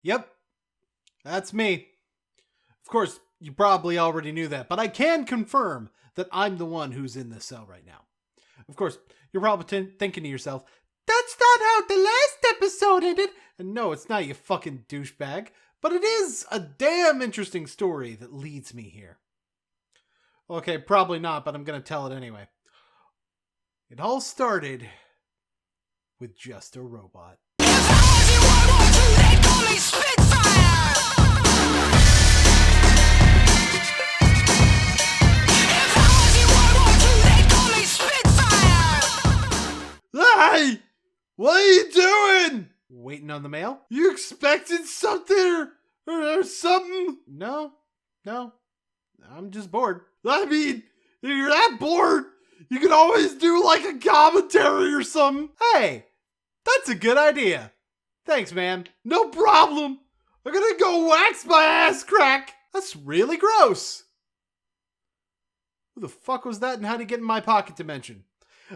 Yep, that's me. Of course, you probably already knew that, but I can confirm that I'm the one who's in this cell right now. Of course, you're probably thinking to yourself, that's not how the last episode ended. And no, it's not, you fucking douchebag. But it is a damn interesting story that leads me here. Okay, probably not, but I'm going to tell it anyway. It all started with just a robot. Hey! What are you doing? Waiting on the mail? You expected something or something? No. I'm just bored. I mean, if you're that bored, you can always do like a commentary or something. Hey, that's a good idea. Thanks, man. No problem. I'm gonna go wax my ass crack. That's really gross. Who the fuck was that and how did he get in my pocket dimension?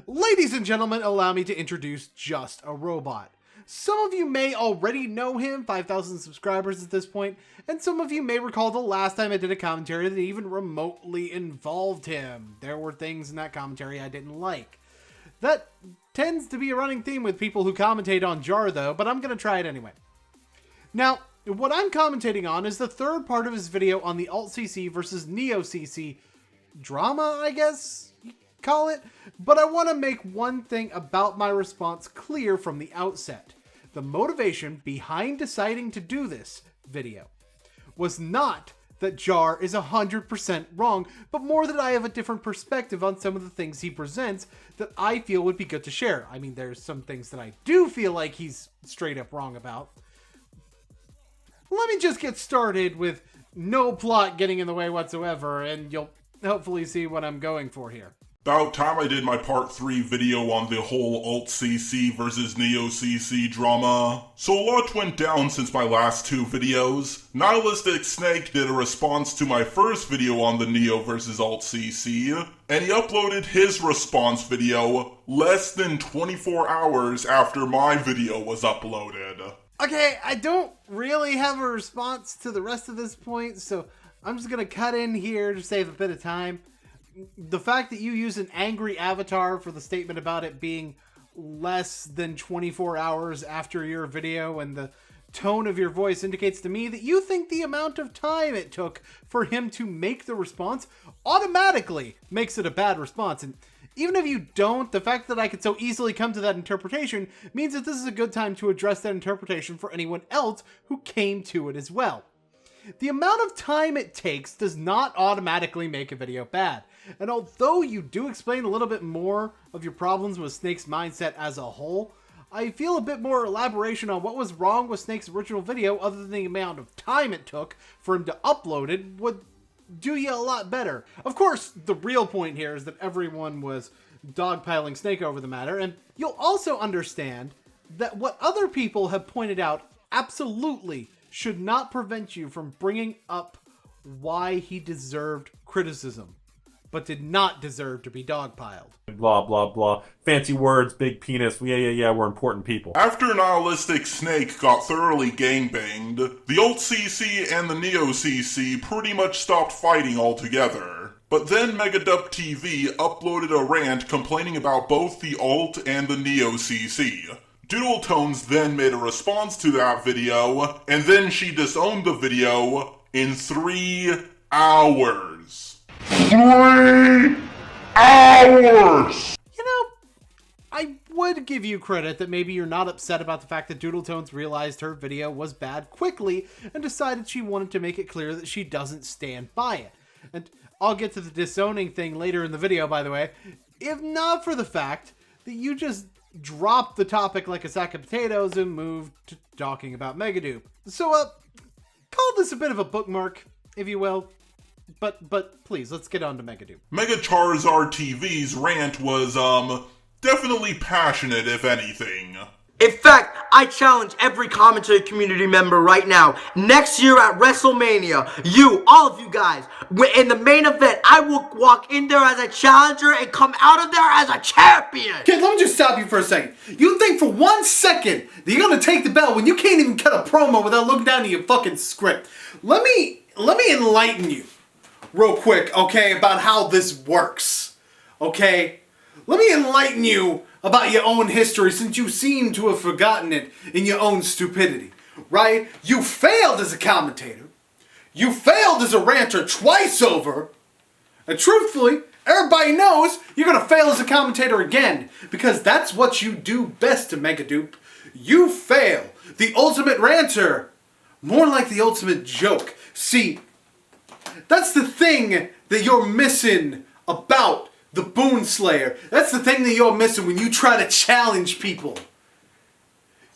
Ladies and gentlemen, allow me to introduce Just a Robot. Some of you may already know him, 5,000 subscribers at this point, and some of you may recall the last time I did a commentary that even remotely involved him. There were things in that commentary I didn't like. That tends to be a running theme with people who commentate on Jar though, but I'm going to try it anyway. Now, what I'm commentating on is the third part of his video on the Alt-CC versus Neo-CC drama, I guess you call it, but I want to make one thing about my response clear from the outset. The motivation behind deciding to do this video was not that Jar is 100% wrong, but more that I have a different perspective on some of the things he presents that I feel would be good to share. I mean, there's some things that I do feel like he's straight up wrong about. Let me just get started with no plot getting in the way whatsoever, and you'll hopefully see what I'm going for here. About time I did my part 3 video on the whole Alt-CC versus Neo-CC drama. So a lot went down since my last 2 videos. Nihilistic Snake did a response to my first video on the Neo versus Alt-CC, and he uploaded his response video less than 24 hours after my video was uploaded. Okay, I don't really have a response to the rest of this point, so I'm just gonna cut in here to save a bit of time. The fact that you use an angry avatar for the statement about it being less than 24 hours after your video and the tone of your voice indicates to me that you think the amount of time it took for him to make the response automatically makes it a bad response. And even if you don't, the fact that I could so easily come to that interpretation means that this is a good time to address that interpretation for anyone else who came to it as well. The amount of time it takes does not automatically make a video bad. And although you do explain a little bit more of your problems with Snake's mindset as a whole, I feel a bit more elaboration on what was wrong with Snake's original video other than the amount of time it took for him to upload it would do you a lot better. Of course, the real point here is that everyone was dogpiling Snake over the matter, and you'll also understand that what other people have pointed out absolutely should not prevent you from bringing up why he deserved criticism, but did not deserve to be dogpiled. Blah, blah, blah. Fancy words, big penis. Yeah, we're important people. After Nihilistic Snake got thoroughly gangbanged, the Alt-CC and the Neo-CC pretty much stopped fighting altogether. But then Megadup TV uploaded a rant complaining about both the Alt and the Neo-CC. Doodle Tones then made a response to that video, and then she disowned the video in 3 hours. 3 hours! You know, I would give you credit that maybe you're not upset about the fact that Doodle Tones realized her video was bad quickly and decided she wanted to make it clear that she doesn't stand by it. And I'll get to the disowning thing later in the video, by the way, if not for the fact that you just dropped the topic like a sack of potatoes and moved to talking about Megadupe. So, call this a bit of a bookmark, if you will. But please, let's get on to Megadupe. Mega Charizard TV's rant was, definitely passionate, if anything. In fact, I challenge every commentary community member right now. Next year at WrestleMania, all of you guys, in the main event, I will walk in there as a challenger and come out of there as a champion. Kid, let me just stop you for a second. You think for 1 second that you're gonna take the belt when you can't even cut a promo without looking down at your fucking script. Let me enlighten you real quick, okay, about how this works. Okay? Let me enlighten you about your own history, since you seem to have forgotten it in your own stupidity, right? You failed as a commentator. You failed as a ranter twice over. And truthfully, everybody knows you're going to fail as a commentator again, because that's what you do best to Megadupe. You fail. The ultimate ranter. More like the ultimate joke. See, that's the thing that you're missing about the Boonslayer. That's the thing that you're missing when you try to challenge people.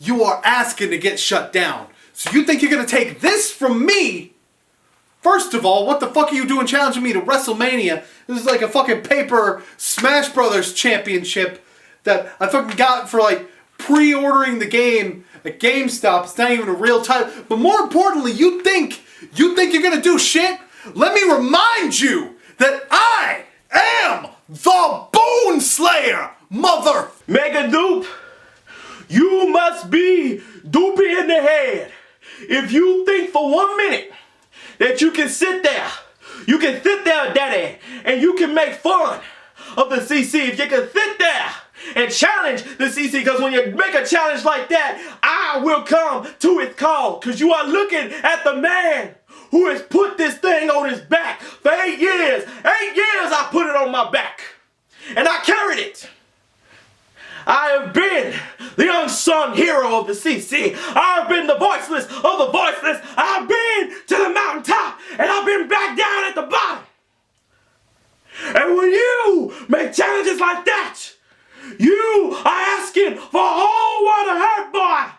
You are asking to get shut down. So you think you're going to take this from me? First of all, what the fuck are you doing challenging me to WrestleMania? This is like a fucking paper Smash Brothers championship that I fucking got for like pre-ordering the game at GameStop. It's not even a real title. But more importantly, you think you're going to do shit? Let me remind you that I am the Boonslayer, mother... Megadupe, you must be doopy in the head. If you think for 1 minute that you can sit there, daddy, and you can make fun of the CC, if you can sit there and challenge the CC, because when you make a challenge like that, I will come to its call, because you are looking at the man who has put this thing on his back for 8 years. 8 years I put it on my back. And I carried it. I have been the unsung hero of the CC. I have been the voiceless of the voiceless. I have been to the mountaintop, and I've been back down at the bottom. And when you make challenges like that, you are asking for a whole lot of hurt, boy.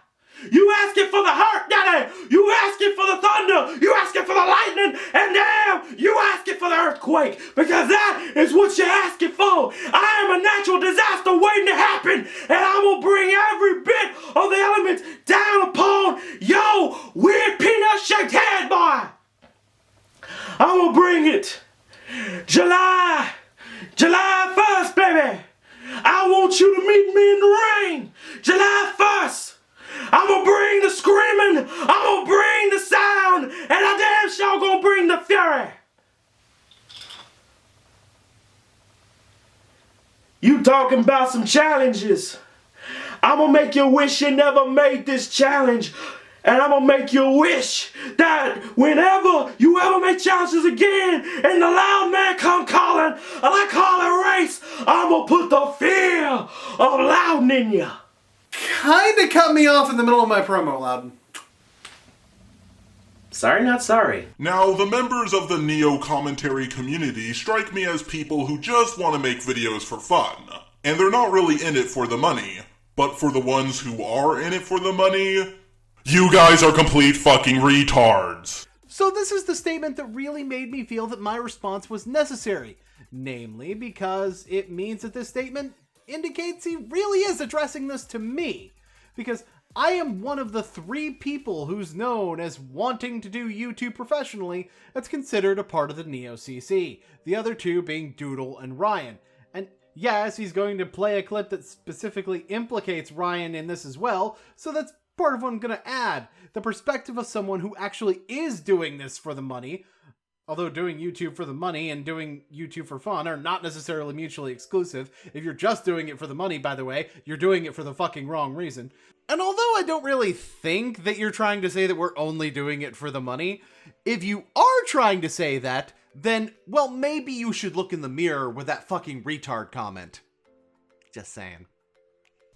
You asking for the hurt, daddy. You asking for the thunder. You asking for the lightning. And damn, you asking for the earthquake. Because that is what you're asking for. I am a natural disaster waiting to happen. And I will bring every bit of the elements down upon your weird peanut-shaped head, boy. I will bring it. July 1st, baby. I want you to meet me in the ring. July 1st. I'm gonna bring the screaming, I'm gonna bring the sound, and I damn sure gonna bring the fury. You talking about some challenges. I'm gonna make you wish you never made this challenge. And I'm gonna make you wish that whenever you ever make challenges again and the loud man come calling, and I call it race, I'm gonna put the fear of Loudon in you. Kinda cut me off in the middle of my promo, Loudon. Sorry, not sorry. Now, the members of the Neo commentary community strike me as people who just want to make videos for fun. And they're not really in it for the money. But for the ones who are in it for the money, you guys are complete fucking retards. So this is the statement that really made me feel that my response was necessary. Namely, because it means that this statement indicates he really is addressing this to me. Because I am one of the 3 people who's known as wanting to do YouTube professionally that's considered a part of the Neo CC. The other 2 being Doodle and Ryan. And yes, he's going to play a clip that specifically implicates Ryan in this as well, so that's part of what I'm going to add. The perspective of someone who actually is doing this for the money. Although doing YouTube for the money and doing YouTube for fun are not necessarily mutually exclusive. If you're just doing it for the money, by the way, you're doing it for the fucking wrong reason. And although I don't really think that you're trying to say that we're only doing it for the money, if you are trying to say that, then, well, maybe you should look in the mirror with that fucking retard comment. Just saying.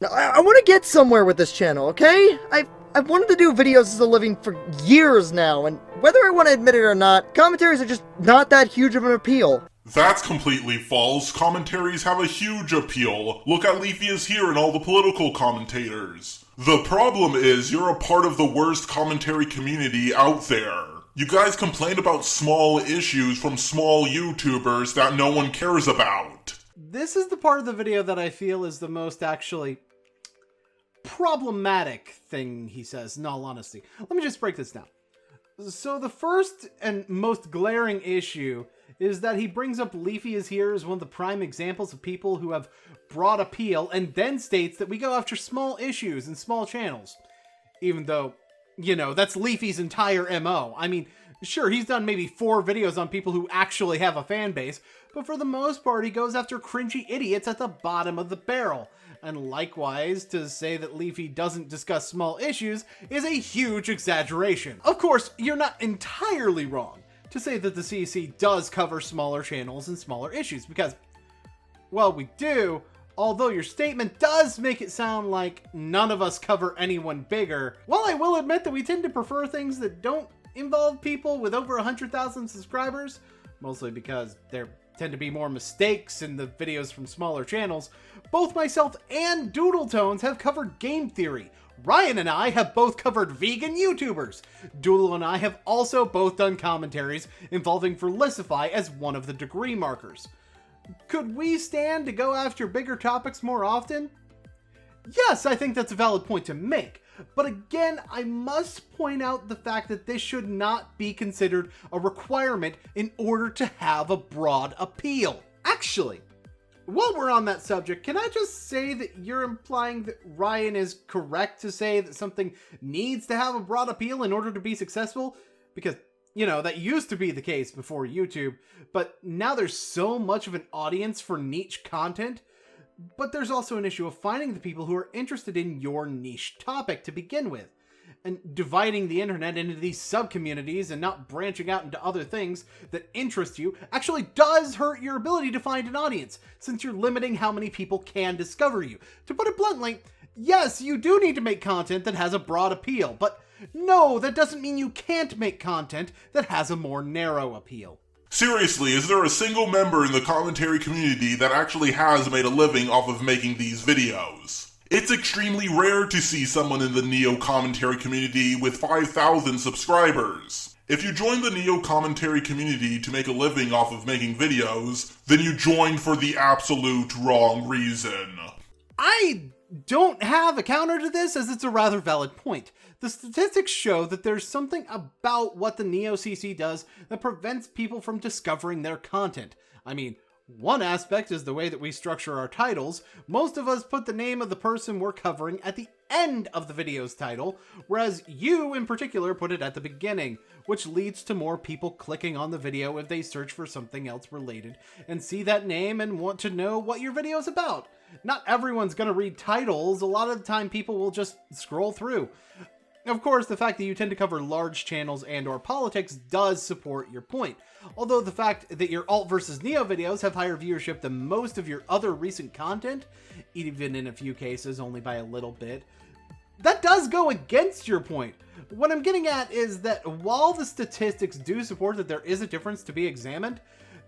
Now, I want to get somewhere with this channel, okay? I've wanted to do videos as a living for years now, and whether I want to admit it or not, commentaries are just not that huge of an appeal. That's completely false. Commentaries have a huge appeal. Look at Leafy here and all the political commentators. The problem is you're a part of the worst commentary community out there. You guys complain about small issues from small YouTubers that no one cares about. This is the part of the video that I feel is the most actually problematic thing he says, in all honesty. Let me just break this down. So the first and most glaring issue is that he brings up Leafy is here as one of the prime examples of people who have broad appeal, and then states that we go after small issues and small channels. Even though, you know, that's Leafy's entire MO. I mean, sure, he's done maybe 4 videos on people who actually have a fan base, but for the most part, he goes after cringy idiots at the bottom of the barrel. And likewise, to say that Leafy doesn't discuss small issues is a huge exaggeration. Of course, you're not entirely wrong to say that the CC does cover smaller channels and smaller issues, because, well, we do, although your statement does make it sound like none of us cover anyone bigger. While I will admit that we tend to prefer things that don't involve people with over 100,000 subscribers, mostly because there tend to be more mistakes in the videos from smaller channels, both myself and Doodletones have covered game theory. Ryan and I have both covered vegan YouTubers. Doodle and I have also both done commentaries involving Verlicify as one of the degree markers. Could we stand to go after bigger topics more often? Yes, I think that's a valid point to make. But again, I must point out the fact that this should not be considered a requirement in order to have a broad appeal. Actually, while we're on that subject, can I just say that you're implying that Ryan is correct to say that something needs to have a broad appeal in order to be successful? Because, you know, that used to be the case before YouTube, but now there's so much of an audience for niche content. But there's also an issue of finding the people who are interested in your niche topic to begin with, and dividing the internet into these sub-communities and not branching out into other things that interest you actually does hurt your ability to find an audience, since you're limiting how many people can discover you. To put it bluntly, yes, you do need to make content that has a broad appeal, but no, that doesn't mean you can't make content that has a more narrow appeal. Seriously, is there a single member in the commentary community that actually has made a living off of making these videos? It's extremely rare to see someone in the Neo commentary community with 5,000 subscribers. If you join the Neo commentary community to make a living off of making videos, then you joined for the absolute wrong reason. I don't have a counter to this, as it's a rather valid point. The statistics show that there's something about what the Neo CC does that prevents people from discovering their content. I mean, one aspect is the way that we structure our titles. Most of us put the name of the person we're covering at the end of the video's title, whereas you in particular put it at the beginning, which leads to more people clicking on the video if they search for something else related and see that name and want to know what your video is about. Not everyone's going to read titles. A lot of the time people will just scroll through. Of course, the fact that you tend to cover large channels and or politics does support your point. Although the fact that your alt versus Neo videos have higher viewership than most of your other recent content, even in a few cases only by a little bit, that does go against your point. What I'm getting at is that while the statistics do support that there is a difference to be examined,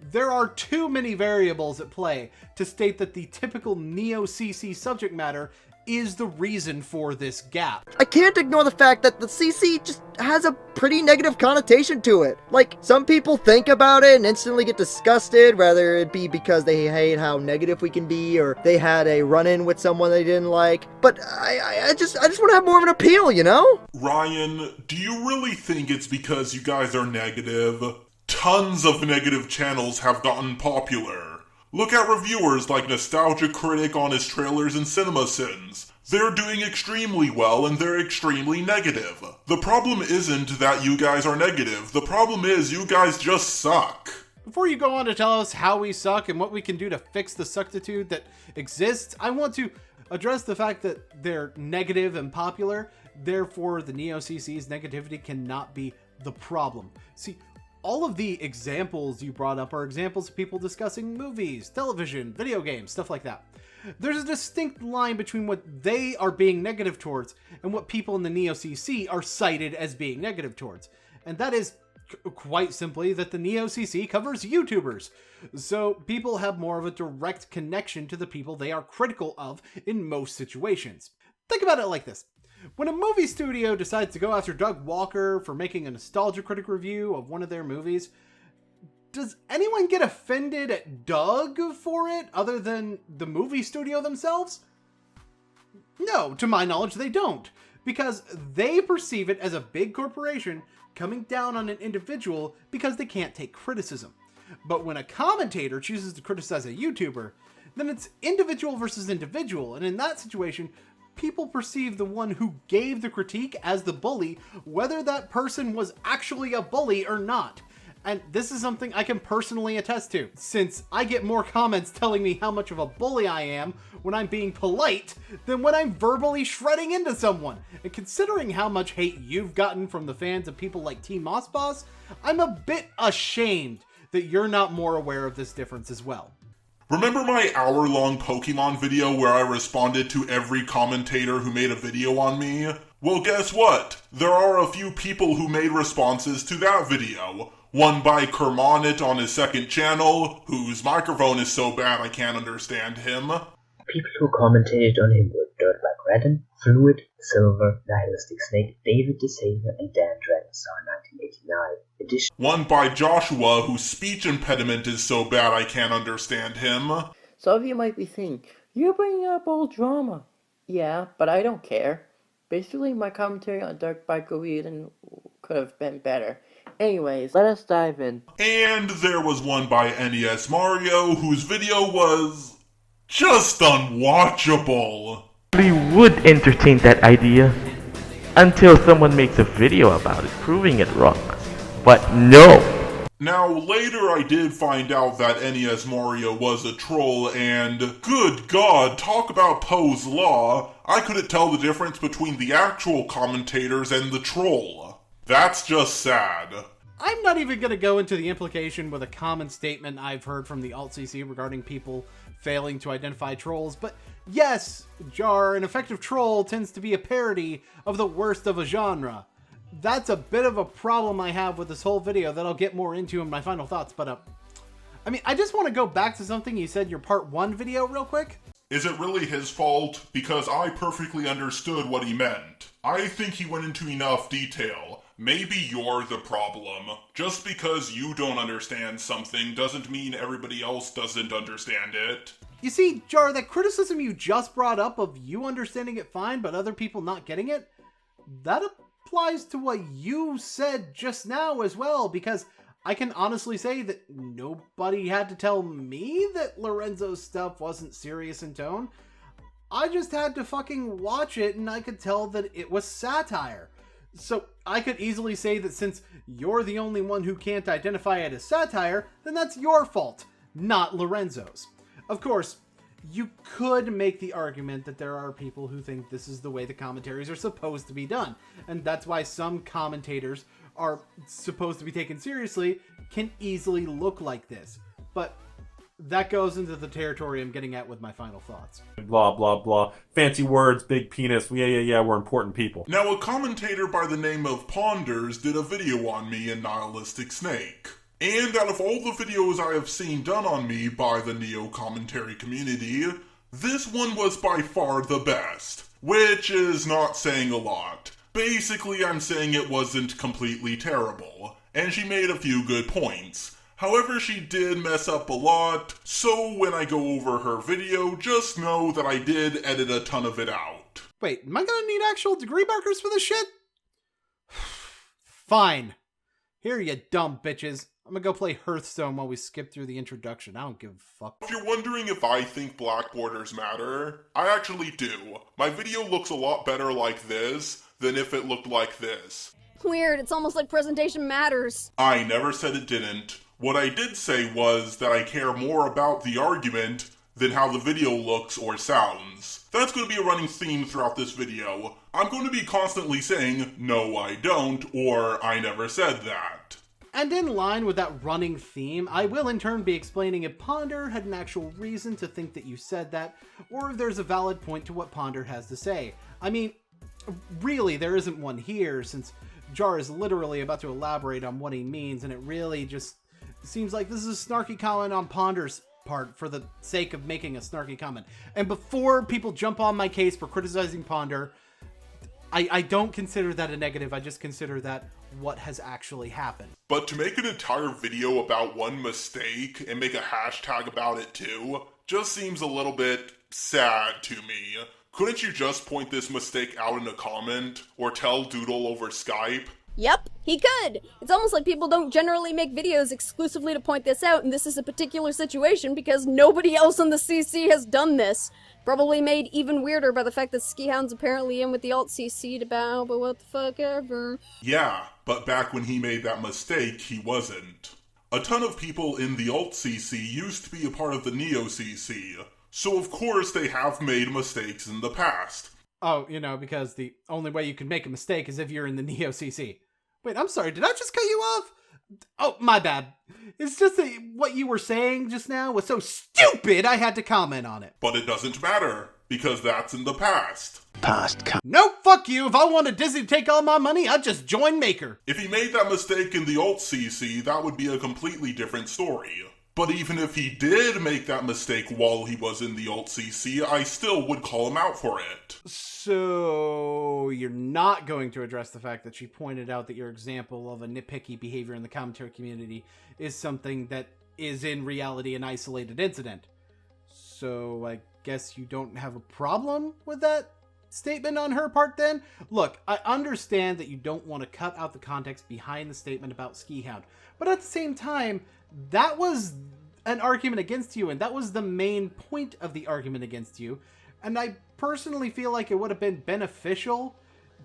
there are too many variables at play to state that the typical Neo CC subject matter is the reason for this gap. I can't ignore the fact that the CC just has a pretty negative connotation to it. Like, some people think about it and instantly get disgusted, whether it be because they hate how negative we can be, or they had a run-in with someone they didn't like. But I just want to have more of an appeal, you know? Ryan, do you really think it's because you guys are negative? Tons of negative channels have gotten popular. Look at reviewers like Nostalgia Critic on his trailers and CinemaSins. They're doing extremely well and they're extremely negative. The problem isn't that you guys are negative. The problem is you guys just suck. Before you go on to tell us how we suck and what we can do to fix the suctitude that exists, I want to address the fact that they're negative and popular. Therefore, the Neo CC's negativity cannot be the problem. See, all of the examples you brought up are examples of people discussing movies, television, video games, stuff like that. There's a distinct line between what they are being negative towards and what people in the Neo CC are cited as being negative towards. And that is quite simply that the Neo CC covers YouTubers. So people have more of a direct connection to the people they are critical of in most situations. Think about it like this. When a movie studio decides to go after Doug Walker for making a Nostalgia Critic review of one of their movies, does anyone get offended at Doug for it other than the movie studio themselves? No, to my knowledge, they don't. Because they perceive it as a big corporation coming down on an individual because they can't take criticism. But when a commentator chooses to criticize a YouTuber, then it's individual versus individual, and in that situation, people perceive the one who gave the critique as the bully, whether that person was actually a bully or not. And this is something I can personally attest to, since I get more comments telling me how much of a bully I am when I'm being polite than when I'm verbally shredding into someone. And considering how much hate you've gotten from the fans of people like Team Moss Boss, I'm a bit ashamed that you're not more aware of this difference as well. Remember my hour-long Pokemon video where I responded to every commentator who made a video on me? Well, guess what? There are a few people who made responses to that video. One by Kermonit on his second channel, whose microphone is so bad I can't understand him. People who commentated on him were Dirtbag Redden, Fluid, Silver, Nihilistic Snake, David the Savior, and Dan Dragonstar 1989. One by Joshua, whose speech impediment is so bad I can't understand him. Some of you might be thinking, you're bringing up old drama. Yeah, but I don't care. Basically, my commentary on Dirtbag Redden could have been better. Anyways, let us dive in. And there was one by NES Mario, whose video was just unwatchable. We would entertain that idea until someone makes a video about it, proving it wrong. But no! Now, later I did find out that NES Mario was a troll, and good God, talk about Poe's Law, I couldn't tell the difference between the actual commentators and the troll. That's just sad. I'm not even going to go into the implication with a common statement I've heard from the Alt-CC regarding people failing to identify trolls, but yes, Jar, an effective troll tends to be a parody of the worst of a genre. That's a bit of a problem I have with this whole video that I'll get more into in my final thoughts, but I just want to go back to something you said in your part 1 video real quick. Is it really his fault? Because I perfectly understood what he meant. I think he went into enough detail. Maybe you're the problem. Just because you don't understand something doesn't mean everybody else doesn't understand it. You see, Jar, that criticism you just brought up of you understanding it fine but other people not getting it, that applies to what you said just now as well, because I can honestly say that nobody had to tell me that Lorenzo's stuff wasn't serious in tone. I just had to fucking watch it and I could tell that it was satire. So I could easily say that since you're the only one who can't identify it as satire, then that's your fault, not Lorenzo's. Of course, you could make the argument that there are people who think this is the way the commentaries are supposed to be done, and that's why some commentators are supposed to be taken seriously can easily look like this. But that goes into the territory I'm getting at with my final thoughts. Blah, blah, blah. Fancy words, big penis. Yeah, we're important people. Now, a commentator by the name of Ponders did a video on me in Nihilistic Snake. And out of all the videos I have seen done on me by the Neo commentary community, this one was by far the best. Which is not saying a lot. Basically, I'm saying it wasn't completely terrible. And she made a few good points. However, she did mess up a lot, so when I go over her video, just know that I did edit a ton of it out. Wait, am I gonna need actual degree markers for this shit? Fine. Here, you dumb bitches. I'm gonna go play Hearthstone while we skip through the introduction. I don't give a fuck. If you're wondering if I think black borders matter, I actually do. My video looks a lot better like this than if it looked like this. Weird, it's almost like presentation matters. I never said it didn't. What I did say was that I care more about the argument than how the video looks or sounds. That's going to be a running theme throughout this video. I'm going to be constantly saying, no I don't, or I never said that. And in line with that running theme, I will in turn be explaining if Ponder had an actual reason to think that you said that, or if there's a valid point to what Ponder has to say. I mean, really, there isn't one here, since Jar is literally about to elaborate on what he means, and it really just seems like this is a snarky comment on Ponder's part for the sake of making a snarky comment. And before people jump on my case for criticizing Ponder, I don't consider that a negative, I just consider that what has actually happened. But to make an entire video about one mistake and make a hashtag about it too, just seems a little bit sad to me. couldn't you just point this mistake out in a comment, or tell Doodle over Skype? Yep, he could. It's almost like people don't generally make videos exclusively to point this out, and this is a particular situation because nobody else on the CC has done this. Probably made even weirder by the fact that Skihound's apparently in with the alt-CC to bow, but what the fuck ever. Yeah, but back when he made that mistake, he wasn't. A ton of people in the alt-CC used to be a part of the neo-CC, so of course they have made mistakes in the past. Oh, because the only way you can make a mistake is if you're in the neo-CC. Wait, I'm sorry, did I just cut you off? Oh, my bad. It's just that what you were saying just now was so stupid I had to comment on it. But it doesn't matter, because that's in the past. Nope, fuck you. If I wanted Disney to take all my money, I'd just join Maker. If he made that mistake in the alt-CC, that would be a completely different story. But even if he did make that mistake while he was in the alt-CC, I still would call him out for it. So, you're not going to address the fact that she pointed out that your example of a nitpicky behavior in the commentary community is something that is in reality an isolated incident. So, I guess you don't have a problem with that statement on her part then? Look, I understand that you don't want to cut out the context behind the statement about Skihound, but at the same time, that was an argument against you, and that was the main point of the argument against you, and I personally feel like it would have been beneficial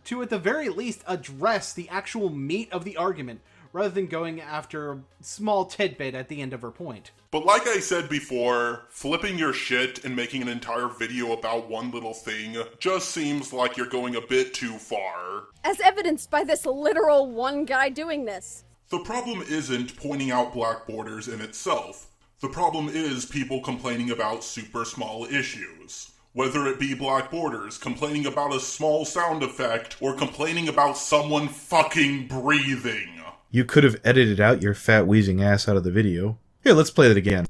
to, at the very least, address the actual meat of the argument, rather than going after a small tidbit at the end of her point. But like I said before, flipping your shit and making an entire video about one little thing just seems like you're going a bit too far. As evidenced by this literal one guy doing this. The problem isn't pointing out black borders in itself. The problem is people complaining about super small issues. Whether it be black borders, complaining about a small sound effect, or complaining about someone fucking breathing. You could have edited out your fat wheezing ass out of the video. Here, let's play that again.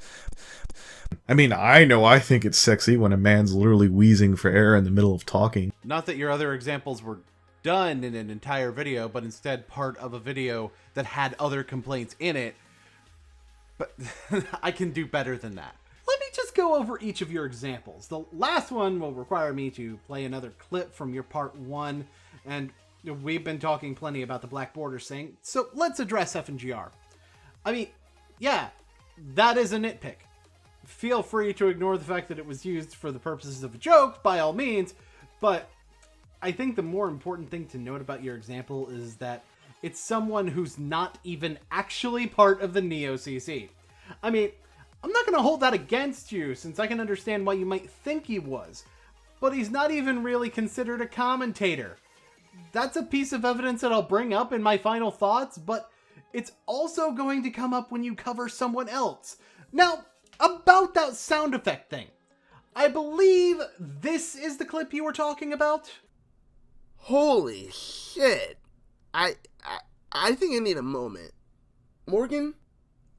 I mean, I think it's sexy when a man's literally wheezing for air in the middle of talking. Not that your other examples were done in an entire video, but instead part of a video that had other complaints in it. But I can do better than that. Let me just go over each of your examples. The last one will require me to play another clip from your part 1, and we've been talking plenty about the black borders thing, so let's address F&GR. I mean, yeah, that is a nitpick. Feel free to ignore the fact that it was used for the purposes of a joke, by all means, but I think the more important thing to note about your example is that it's someone who's not even actually part of the Neo-CC. I mean, I'm not going to hold that against you, since I can understand why you might think he was, but he's not even really considered a commentator. That's a piece of evidence that I'll bring up in my final thoughts, but it's also going to come up when you cover someone else. Now, about that sound effect thing. I believe this is the clip you were talking about? Holy shit. I think I need a moment. Morgan,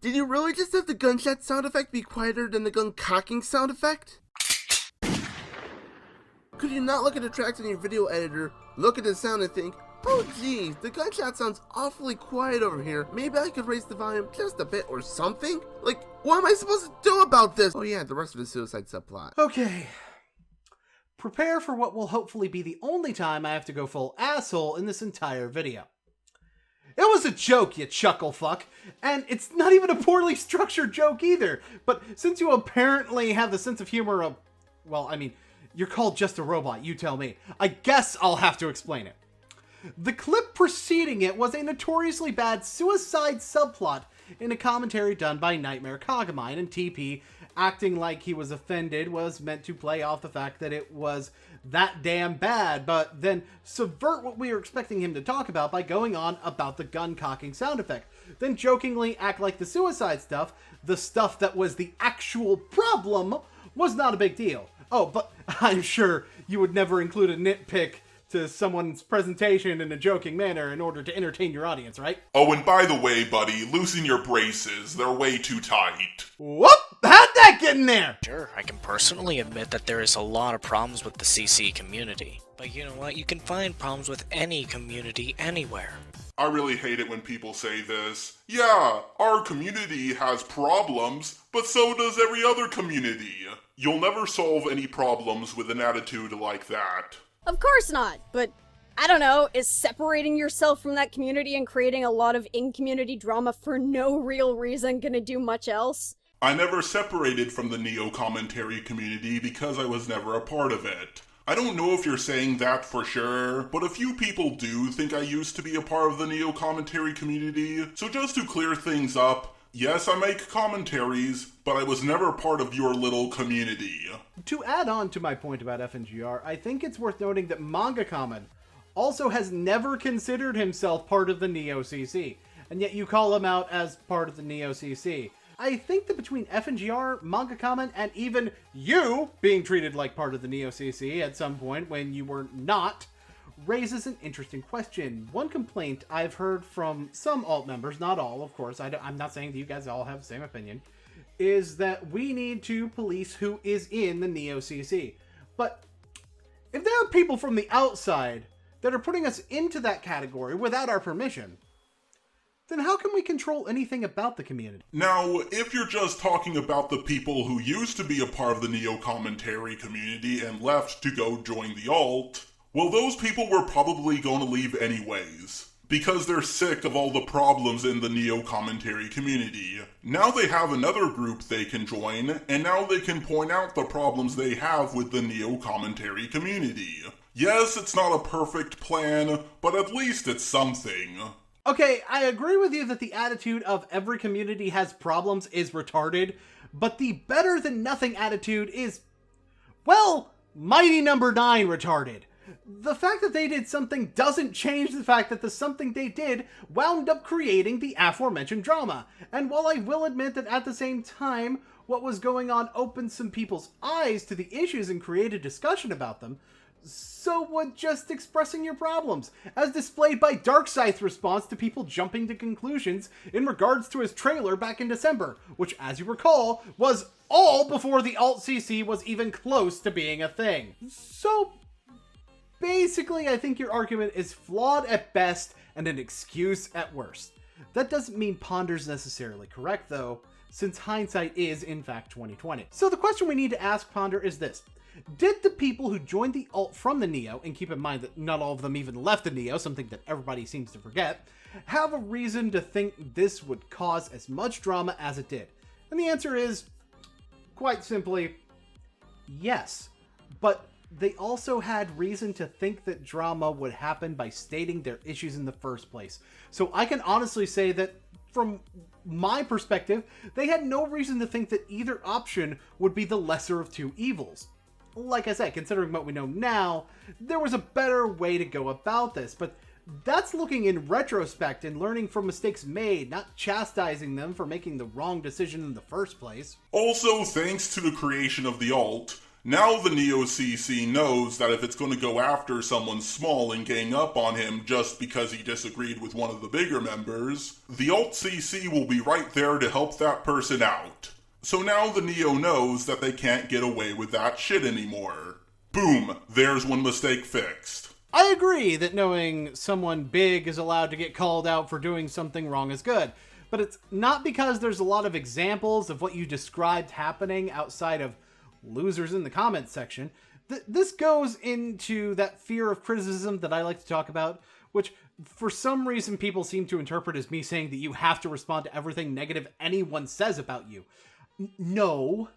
did you really just have the gunshot sound effect be quieter than the gun cocking sound effect? Could you not look at the tracks in your video editor, look at the sound and think, oh geez, the gunshot sounds awfully quiet over here. Maybe I could raise the volume just a bit or something? Like, what am I supposed to do about this? Oh yeah, the rest of the suicide subplot. Okay. Prepare for what will hopefully be the only time I have to go full asshole in this entire video. It was a joke, you chuckle fuck, and it's not even a poorly structured joke either, but since you apparently have the sense of humor of, well, I mean, you're called Just a Robot, you tell me. I guess I'll have to explain it. The clip preceding it was a notoriously bad suicide subplot in a commentary done by Nightmare Cogamine, and TP acting like he was offended was meant to play off the fact that it was that damn bad, but then subvert what we were expecting him to talk about by going on about the gun cocking sound effect, then jokingly act like the suicide stuff, the stuff that was the actual problem, was not a big deal. Oh, but I'm sure you would never include a nitpick to someone's presentation in a joking manner in order to entertain your audience, right? Oh, and by the way, buddy, loosen your braces. They're way too tight. Whoop! How'd that get in there? Sure, I can personally admit that there is a lot of problems with the CC community. But you know what? You can find problems with any community anywhere. I really hate it when people say this. Yeah, our community has problems, but so does every other community. You'll never solve any problems with an attitude like that. Of course not, but I don't know, is separating yourself from that community and creating a lot of in-community drama for no real reason gonna do much else? I never separated from the Neo commentary community because I was never a part of it. I don't know if you're saying that for sure, but a few people do think I used to be a part of the Neo commentary community. So just to clear things up, yes, I make commentaries, but I was never part of your little community. To add on to my point about FNGR, I think it's worth noting that Manga Kamen also has never considered himself part of the Neo CC, and yet you call him out as part of the Neo CC. I think that between FNGR, Manga Kamen, and even you being treated like part of the Neo CC at some point when you were not, raises an interesting question. One complaint I've heard from some alt members, not all, of course, I'm not saying that you guys all have the same opinion, is that we need to police who is in the Neo CC. But if there are people from the outside that are putting us into that category without our permission, then how can we control anything about the community? Now, if you're just talking about the people who used to be a part of the Neo commentary community and left to go join the alt, well, those people were probably going to leave anyways, because they're sick of all the problems in the Neo commentary community. Now they have another group they can join, and now they can point out the problems they have with the Neo commentary community. Yes, it's not a perfect plan, but at least it's something. Okay, I agree with you that the attitude of every community has problems is retarded, but the better than nothing attitude is, well, mighty number 9 retarded. The fact that they did something doesn't change the fact that the something they did wound up creating the aforementioned drama. And while I will admit that at the same time, what was going on opened some people's eyes to the issues and created discussion about them, so would just expressing your problems, as displayed by Darkseid's response to people jumping to conclusions in regards to his trailer back in December, which, as you recall, was all before the Alt-CC was even close to being a thing. So, basically, I think your argument is flawed at best and an excuse at worst. That doesn't mean Ponder's necessarily correct, though, since hindsight is, in fact, 20/20. So the question we need to ask Ponder is this. Did the people who joined the alt from the Neo, and keep in mind that not all of them even left the Neo, something that everybody seems to forget, have a reason to think this would cause as much drama as it did? And the answer is, quite simply, yes. But they also had reason to think that drama would happen by stating their issues in the first place. So I can honestly say that from my perspective, they had no reason to think that either option would be the lesser of two evils. Like I said, considering what we know now, there was a better way to go about this, but that's looking in retrospect and learning from mistakes made, not chastising them for making the wrong decision in the first place. Also, thanks to the creation of the alt, now the Neo CC knows that if it's going to go after someone small and gang up on him just because he disagreed with one of the bigger members, the alt CC will be right there to help that person out. So now the Neo knows that they can't get away with that shit anymore. Boom, there's one mistake fixed. I agree that knowing someone big is allowed to get called out for doing something wrong is good, but it's not because there's a lot of examples of what you described happening outside of losers in the comments section. This goes into that fear of criticism that I like to talk about, which for some reason people seem to interpret as me saying that you have to respond to everything negative anyone says about you. No.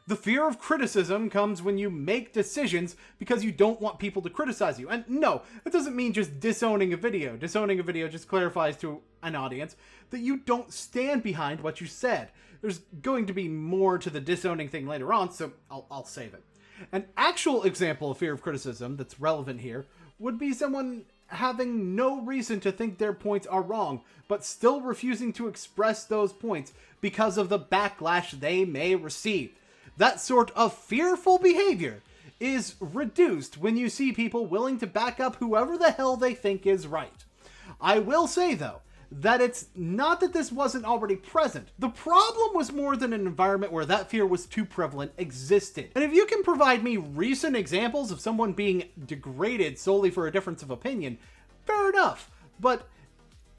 The fear of criticism comes when you make decisions because you don't want people to criticize you. And no, that doesn't mean just disowning a video. Disowning a video just clarifies to an audience that you don't stand behind what you said. There's going to be more to the disowning thing later on, so I'll save it. An actual example of fear of criticism that's relevant here would be someone having no reason to think their points are wrong, but still refusing to express those points because of the backlash they may receive. That sort of fearful behavior is reduced when you see people willing to back up whoever the hell they think is right. I will say, though, that it's not that this wasn't already present. The problem was more than an environment where that fear was too prevalent existed. And if you can provide me recent examples of someone being degraded solely for a difference of opinion, fair enough. But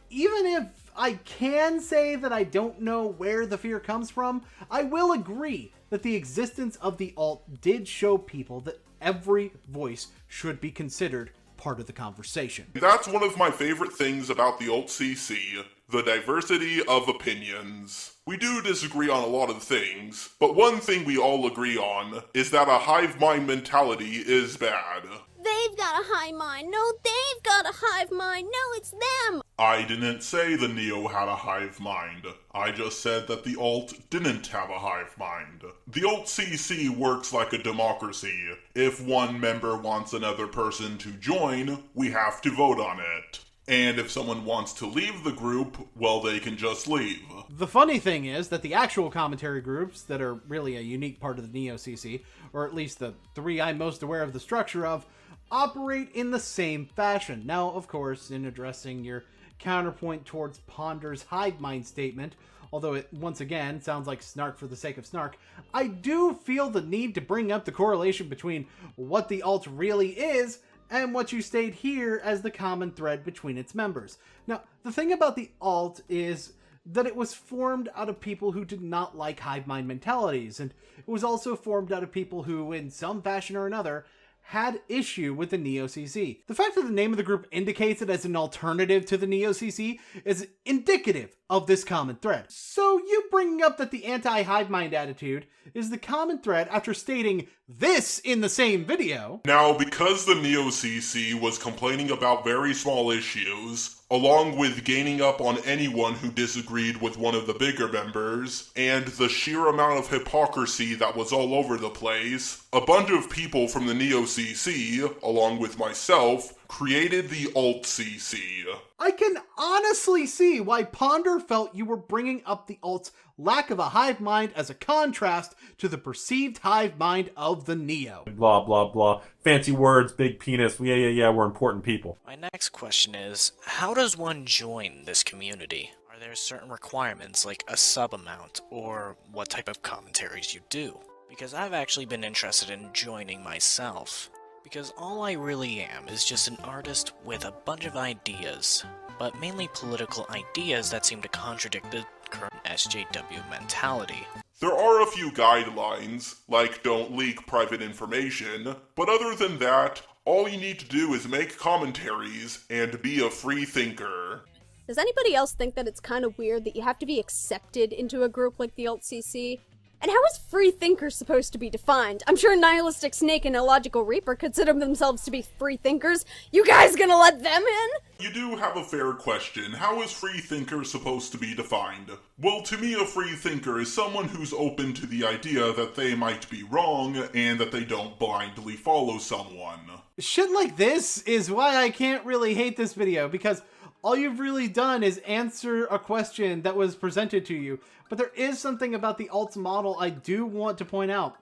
even if I can say that I don't know where the fear comes from, I will agree that the existence of the alt did show people that every voice should be considered part of the conversation. That's one of my favorite things about the alt CC, the diversity of opinions. We do disagree on a lot of things, but one thing we all agree on is that a hive mind mentality is bad. They've got a hive mind. No, they've got a hive mind. No, it's them. I didn't say the Neo had a hive mind. I just said that the alt didn't have a hive mind. The alt CC works like a democracy. If one member wants another person to join, we have to vote on it. And if someone wants to leave the group, well, they can just leave. The funny thing is that the actual commentary groups that are really a unique part of the Neo-CC, or at least the three I'm most aware of the structure of, operate in the same fashion. Now, of course, in addressing your counterpoint towards Ponder's hive mind statement, although it once again sounds like snark for the sake of snark, I do feel the need to bring up the correlation between what the alt really is and what you state here as the common thread between its members. Now, the thing about the alt is that it was formed out of people who did not like hive mind mentalities, and it was also formed out of people who, in some fashion or another, had issue with the Neo-CC. The fact that the name of the group indicates it as an alternative to the Neo-CC is indicative of this common thread. So you bringing up that the anti-hive mind attitude is the common thread after stating this in the same video. Now, because the Neo-CC was complaining about very small issues, along with gaining up on anyone who disagreed with one of the bigger members, and the sheer amount of hypocrisy that was all over the place, a bunch of people from the Neo-CC, along with myself, created the Alt-CC. I can honestly see why Ponder felt you were bringing up the alt's lack of a hive mind as a contrast to the perceived hive mind of the Neo. Blah, blah, blah. Fancy words, big penis. Yeah, we're important people. My next question is, how does one join this community? Are there certain requirements, like a sub amount, or what type of commentaries you do? Because I've actually been interested in joining myself. Because all I really am is just an artist with a bunch of ideas, but mainly political ideas that seem to contradict the current SJW mentality. There are a few guidelines, like don't leak private information, but other than that, all you need to do is make commentaries and be a free thinker. Does anybody else think that it's kind of weird that you have to be accepted into a group like the Alt-CC? And how is free thinkers supposed to be defined? I'm sure Nihilistic Snake and Illogical Reaper consider themselves to be free thinkers. You guys gonna let them in? You do have a fair question. How is free thinker supposed to be defined? Well, to me, a free thinker is someone who's open to the idea that they might be wrong and that they don't blindly follow someone. Shit like this is why I can't really hate this video, because all you've really done is answer a question that was presented to you. But there is something about the alt's model I do want to point out.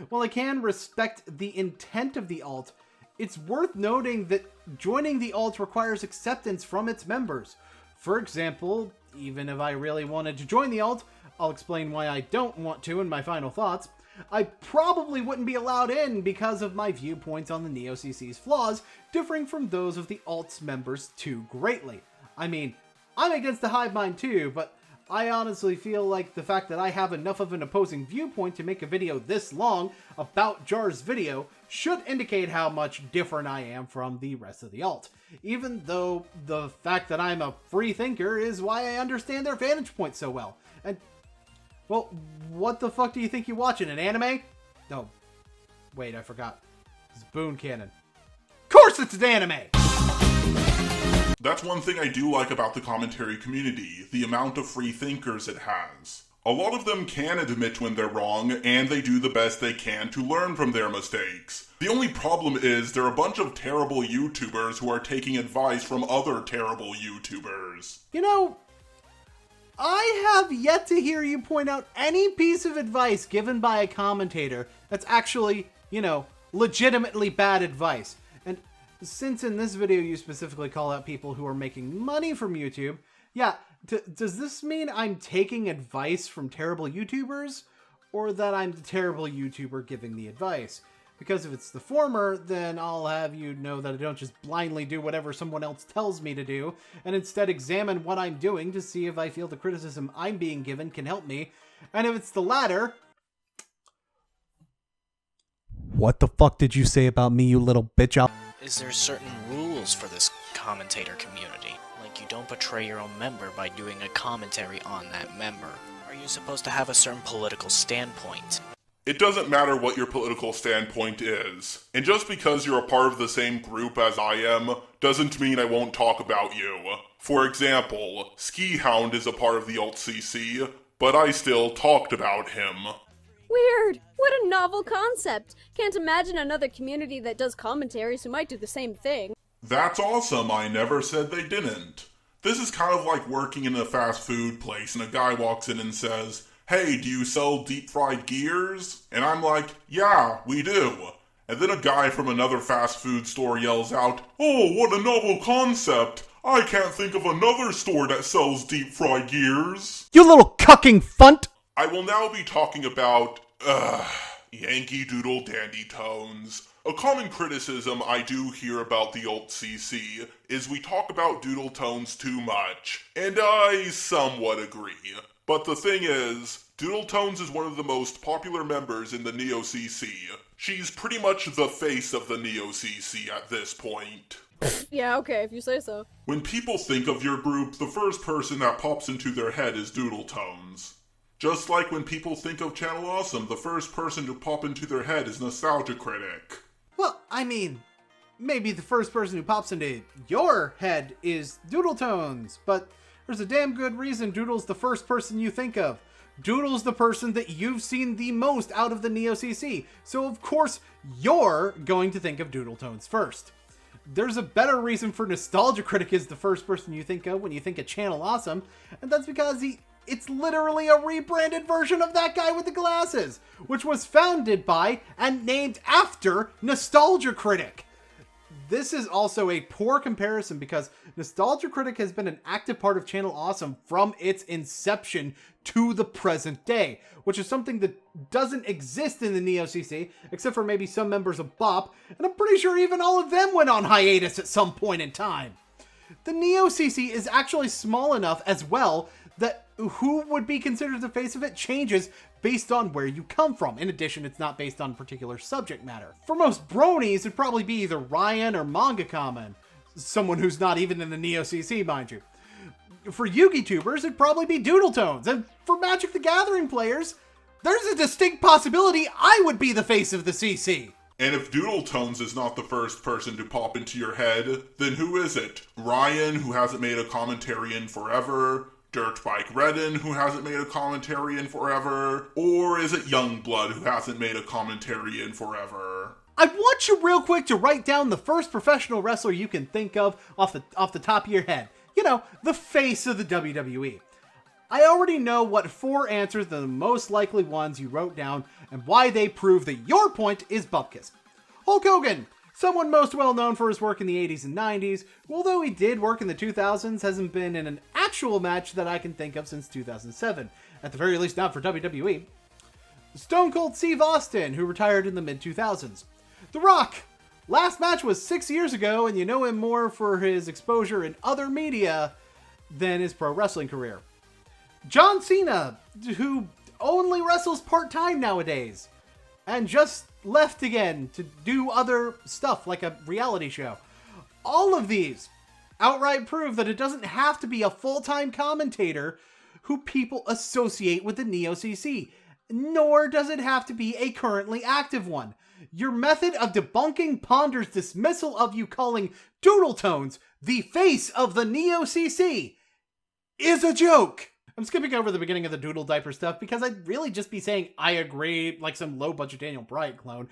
While I can respect the intent of the alt, it's worth noting that joining the alt requires acceptance from its members. For example, even if I really wanted to join the alt, I'll explain why I don't want to in my final thoughts, I probably wouldn't be allowed in because of my viewpoints on the Neo-CC's flaws differing from those of the alt's members too greatly. I mean, I'm against the hive mind too, but I honestly feel like the fact that I have enough of an opposing viewpoint to make a video this long about Jar's video should indicate how much different I am from the rest of the alt. Even though the fact that I'm a free thinker is why I understand their vantage point so well. And, well, what the fuck do you think you're watching, an anime? No, wait, I forgot. It's Boon Cannon. Of course it's an anime! That's one thing I do like about the commentary community, the amount of free thinkers it has. A lot of them can admit when they're wrong, and they do the best they can to learn from their mistakes. The only problem is there are a bunch of terrible YouTubers who are taking advice from other terrible YouTubers. You know, I have yet to hear you point out any piece of advice given by a commentator that's actually, you know, legitimately bad advice. And since in this video you specifically call out people who are making money from YouTube, yeah, does this mean I'm taking advice from terrible YouTubers? Or that I'm the terrible YouTuber giving the advice? Because if it's the former, then I'll have you know that I don't just blindly do whatever someone else tells me to do, and instead examine what I'm doing to see if I feel the criticism I'm being given can help me. And if it's the latter... What the fuck did you say about me, you little bitch? Is there certain rules for this commentator community? Like you don't betray your own member by doing a commentary on that member. Are you supposed to have a certain political standpoint? It doesn't matter what your political standpoint is. And just because you're a part of the same group as I am, doesn't mean I won't talk about you. For example, Ski Hound is a part of the Alt-CC, but I still talked about him. Weird! What a novel concept! Can't imagine another community that does commentaries who might do the same thing. That's awesome, I never said they didn't. This is kind of like working in a fast food place and a guy walks in and says, "Hey, do you sell deep-fried gears?" And I'm like, "Yeah, we do." And then a guy from another fast food store yells out, "Oh, what a novel concept! I can't think of another store that sells deep-fried gears." You little cucking funt! I will now be talking about, Yankee Doodle Dandy Tones. A common criticism I do hear about the Alt-CC is we talk about doodle tones too much, and I somewhat agree. But the thing is, Doodle Tones is one of the most popular members in the Neo-CC. She's pretty much the face of the Neo-CC at this point. Yeah, okay, if you say so. When people think of your group, the first person that pops into their head is Doodle Tones. Just like when people think of Channel Awesome, the first person to pop into their head is Nostalgia Critic. Well, I mean, maybe the first person who pops into your head is Doodle Tones, but there's a damn good reason Doodle's the first person you think of. Doodle's the person that you've seen the most out of the Neo-CC, so of course you're going to think of Doodle Tones first. There's a better reason for Nostalgia Critic is the first person you think of when you think of Channel Awesome, and that's because it's literally a rebranded version of that guy with the glasses, which was founded by and named after Nostalgia Critic. This is also a poor comparison because Nostalgia Critic has been an active part of Channel Awesome from its inception to the present day, which is something that doesn't exist in the Neo-CC, except for maybe some members of BOP, and I'm pretty sure even all of them went on hiatus at some point in time. The Neo-CC is actually small enough as well that who would be considered the face of it changes based on where you come from. In addition, it's not based on particular subject matter. For most bronies, it'd probably be either Ryan or Manga Common, someone who's not even in the Neo-CC, mind you. For Yugi tubers, it'd probably be Doodle Tones, and for Magic the Gathering players, there's a distinct possibility I would be the face of the CC. And if Doodle Tones is not the first person to pop into your head, then who is it? Ryan, who hasn't made a commentary in forever? Dirtbike Redden, who hasn't made a commentary in forever? Or is it Youngblood, who hasn't made a commentary in forever? I want you real quick to write down the first professional wrestler you can think of off the top of your head. You know, the face of the WWE. I already know what 4 answers are the most likely ones you wrote down and why they prove that your point is Bupkis. Hulk Hogan, someone most well known for his work in the 80s and 90s, who, although he did work in the 2000s, hasn't been in an actual match that I can think of since 2007, at the very least not for WWE. Stone Cold Steve Austin, who retired in the mid-2000s. The Rock, last match was 6 years ago, and you know him more for his exposure in other media than his pro wrestling career. John Cena, who only wrestles part-time nowadays, and just left again to do other stuff like a reality show. All of these outright prove that it doesn't have to be a full-time commentator who people associate with the Neo-CC, nor does it have to be a currently active one. Your method of debunking Ponder's dismissal of you calling Doodle Tones the face of the Neo-CC is a joke. I'm skipping over the beginning of the Doodle Diaper stuff because I'd really just be saying I agree like some low-budget Daniel Bryan clone.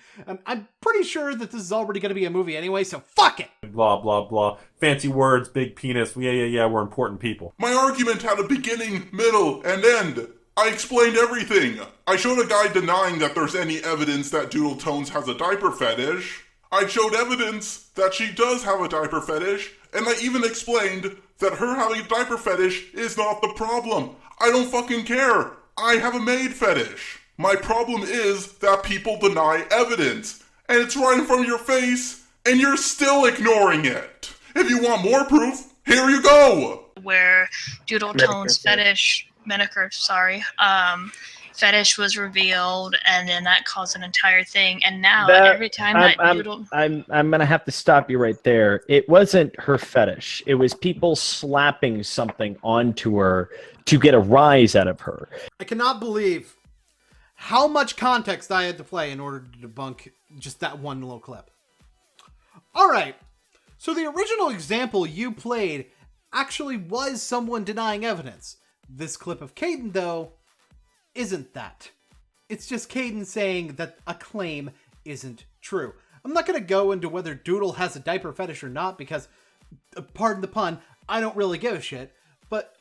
I'm pretty sure that this is already going to be a movie anyway, so fuck it! Blah, blah, blah. Fancy words, big penis. Yeah, we're important people. My argument had a beginning, middle, and end. I explained everything. I showed a guy denying that there's any evidence that Doodle Tones has a diaper fetish. I showed evidence that she does have a diaper fetish, and I even explained that her having a diaper fetish is not the problem. I don't fucking care. I have a maid fetish. My problem is that people deny evidence. and it's right in front of your face, and you're still ignoring it. If you want more proof, here you go. Where Doodle Tone's fetish was revealed, and then that caused an entire thing. And now every time I'm gonna have to stop you right there. It wasn't her fetish. It was people slapping something onto her to get a rise out of her. I cannot believe how much context I had to play in order to debunk just that one little clip. Alright, so the original example you played actually was someone denying evidence. This clip of Caden, though, isn't that. It's just Caden saying that a claim isn't true. I'm not going to go into whether Doodle has a diaper fetish or not because, pardon the pun, I don't really give a shit. But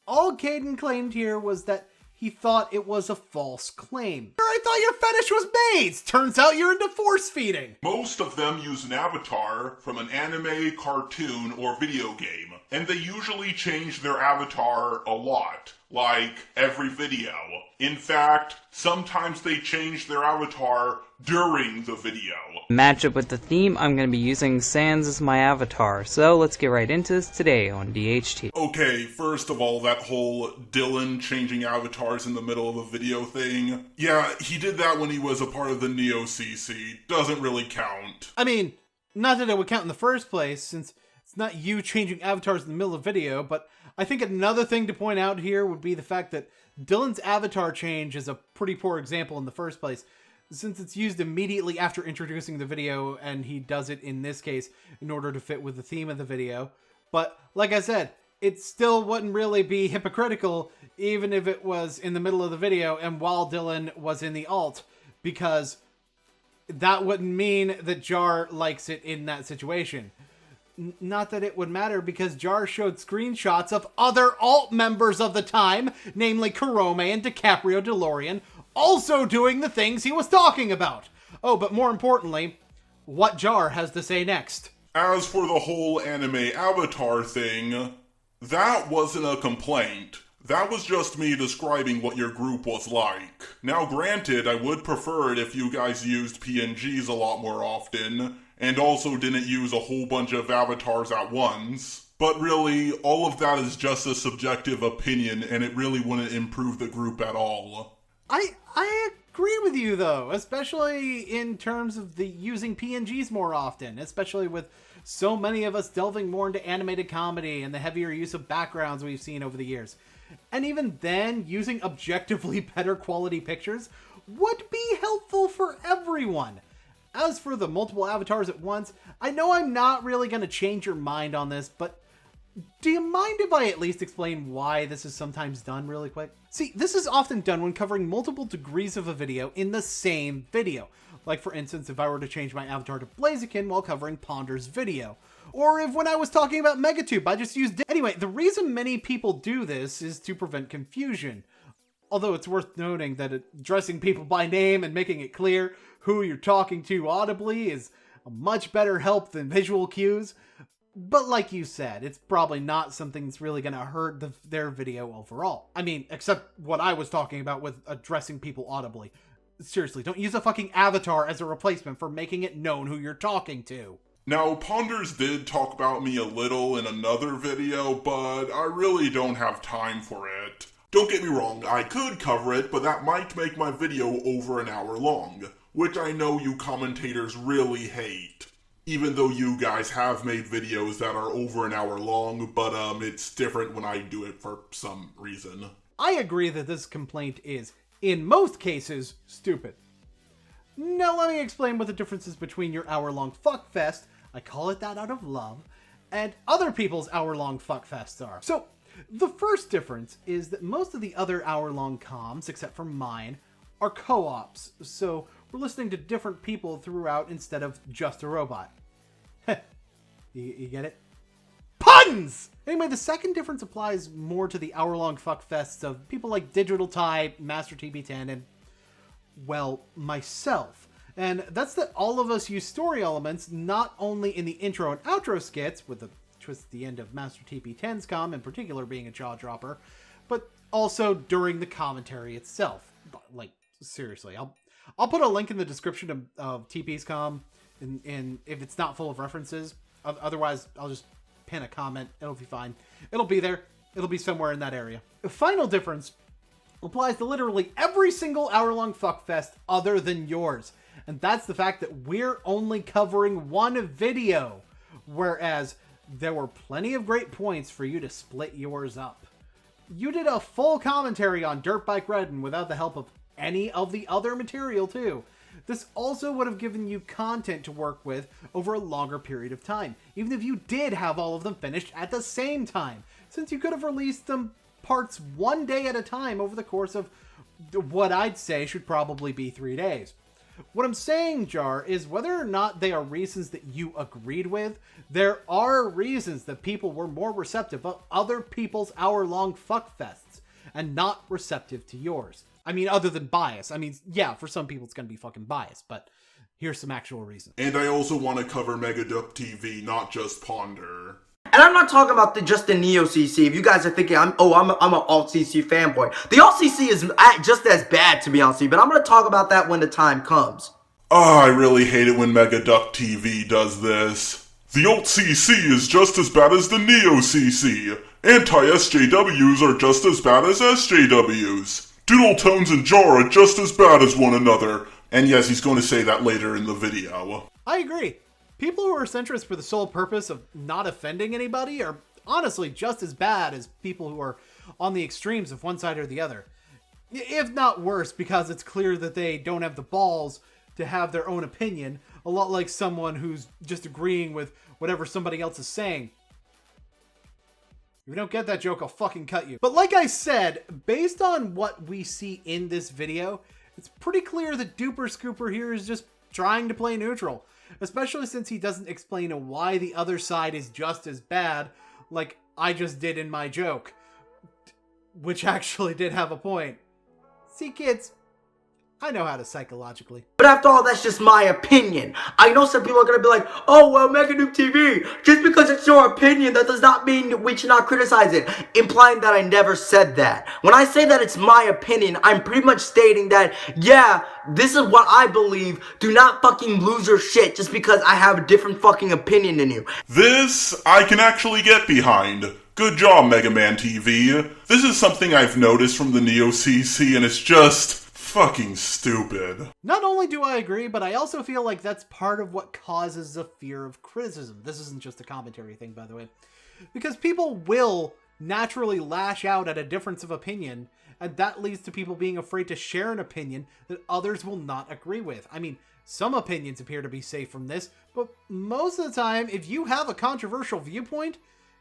all Caden claimed here was that he thought it was a false claim. I thought your fetish was maids! Turns out you're into force feeding! Most of them use an avatar from an anime, cartoon, or video game, and they usually change their avatar a lot, like every video. In fact, sometimes they change their avatar during the video. Match up with the theme, I'm going to be using Sans as my avatar, so let's get right into this today on DHT. Okay, first of all, that whole Dylan changing avatars in the middle of a video thing. Yeah, he did that when he was a part of the Neo CC. Doesn't really count. I mean, not that it would count in the first place, since it's not you changing avatars in the middle of a video, but I think another thing to point out here would be the fact that Dylan's avatar change is a pretty poor example in the first place, since it's used immediately after introducing the video, and he does it in this case in order to fit with the theme of the video. But, like I said, it still wouldn't really be hypocritical even if it was in the middle of the video and while Dylan was in the alt, because that wouldn't mean that Jar likes it in that situation. Not that it would matter, because Jar showed screenshots of other alt members of the time, namely Karome and DiCaprio DeLorean, also doing the things he was talking about. Oh, but more importantly, what Jar has to say next. As for the whole anime avatar thing, that wasn't a complaint. That was just me describing what your group was like. Now granted, I would prefer it if you guys used PNGs a lot more often, and also didn't use a whole bunch of avatars at once. But really, all of that is just a subjective opinion, and it really wouldn't improve the group at all. I agree with you, though, especially in terms of the using PNGs more often, especially with so many of us delving more into animated comedy and the heavier use of backgrounds we've seen over the years. And even then, using objectively better quality pictures would be helpful for everyone. As for the multiple avatars at once, I know I'm not really going to change your mind on this, but do you mind if I at least explain why this is sometimes done really quick? See, this is often done when covering multiple degrees of a video in the same video. Like for instance, if I were to change my avatar to Blaziken while covering Ponder's video. Or if when I was talking about Megatube, I just used... Anyway, the reason many people do this is to prevent confusion. Although it's worth noting that addressing people by name and making it clear who you're talking to audibly is a much better help than visual cues. But like you said, it's probably not something that's really going to hurt their video overall. I mean, except what I was talking about with addressing people audibly. Seriously, don't use a fucking avatar as a replacement for making it known who you're talking to. Now, Ponders did talk about me a little in another video, but I really don't have time for it. Don't get me wrong, I could cover it, but that might make my video over an hour long, which I know you commentators really hate. Even though you guys have made videos that are over an hour long, but it's different when I do it for some reason. I agree that this complaint is, in most cases, stupid. Now let me explain what the differences between your hour-long fuckfest, I call it that out of love, and other people's hour-long fuckfests are. So, the first difference is that most of the other hour-long comms, except for mine, are co-ops, so we're listening to different people throughout instead of just a robot. You get it? Puns! Anyway, the second difference applies more to the hour-long fuckfests of people like Digital Type, Master TP10, and, well, myself. And that's that all of us use story elements not only in the intro and outro skits, with the twist at the end of Master TP10's comm in particular being a jaw-dropper, but also during the commentary itself. Like, seriously, I'll put a link in the description of TP's com, and if it's not full of references. Otherwise, I'll just pin a comment. It'll be fine. It'll be there. It'll be somewhere in that area. The final difference applies to literally every single hour-long fuckfest other than yours. And that's the fact that we're only covering one video, whereas there were plenty of great points for you to split yours up. You did a full commentary on Dirt Bike Redden without the help of any of the other material too. This also would have given you content to work with over a longer period of time, even if you did have all of them finished at the same time, since you could have released them parts one day at a time over the course of what I'd say should probably be 3 days. What I'm saying, Jar, is whether or not they are reasons that you agreed with, there are reasons that people were more receptive of other people's hour-long fuckfests and not receptive to yours. I mean, other than bias. I mean, yeah, for some people it's going to be fucking biased, but here's some actual reasons. And I also want to cover Megadup TV, not just Ponder. And I'm not talking about just the Neo CC. If you guys are thinking I'm an alt CC fanboy, the alt CC is just as bad, to be honest with you, but I'm going to talk about that when the time comes. I really hate it when Megaduck TV does this. The alt CC is just as bad as the Neo CC. Anti-SJWs are just as bad as SJWs. Doodle Tones and Jar are just as bad as one another. And yes, he's going to say that later in the video. I agree. People who are centrist for the sole purpose of not offending anybody are honestly just as bad as people who are on the extremes of one side or the other. If not worse, because it's clear that they don't have the balls to have their own opinion, a lot like someone who's just agreeing with whatever somebody else is saying. If you don't get that joke, I'll fucking cut you. But like I said, based on what we see in this video, it's pretty clear that Duper Scooper here is just trying to play neutral. Especially since he doesn't explain why the other side is just as bad, like I just did in my joke. Which actually did have a point. See, kids, I know how to psychologically. But after all, that's just my opinion. I know some people are going to be like, oh, well, Megadup TV, just because it's your opinion, that does not mean that we should not criticize it. Implying that I never said that. When I say that it's my opinion, I'm pretty much stating that, yeah, this is what I believe. Do not fucking lose your shit just because I have a different fucking opinion than you. This I can actually get behind. Good job, Mega Man TV. This is something I've noticed from the Neo CC, and it's just fucking stupid. Not only do I agree, but I also feel like that's part of what causes a fear of criticism. This isn't just a commentary thing, by the way. Because people will naturally lash out at a difference of opinion, and that leads to people being afraid to share an opinion that others will not agree with. I mean, some opinions appear to be safe from this, but most of the time, if you have a controversial viewpoint,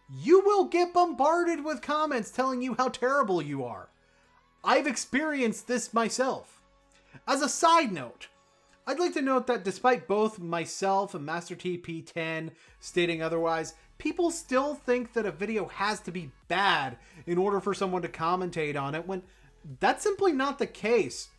you will get bombarded with comments telling you how terrible you are. I've experienced this myself. As a side note, I'd like to note that despite both myself and Master TP10 stating otherwise, people still think that a video has to be bad in order for someone to commentate on it, when that's simply not the case.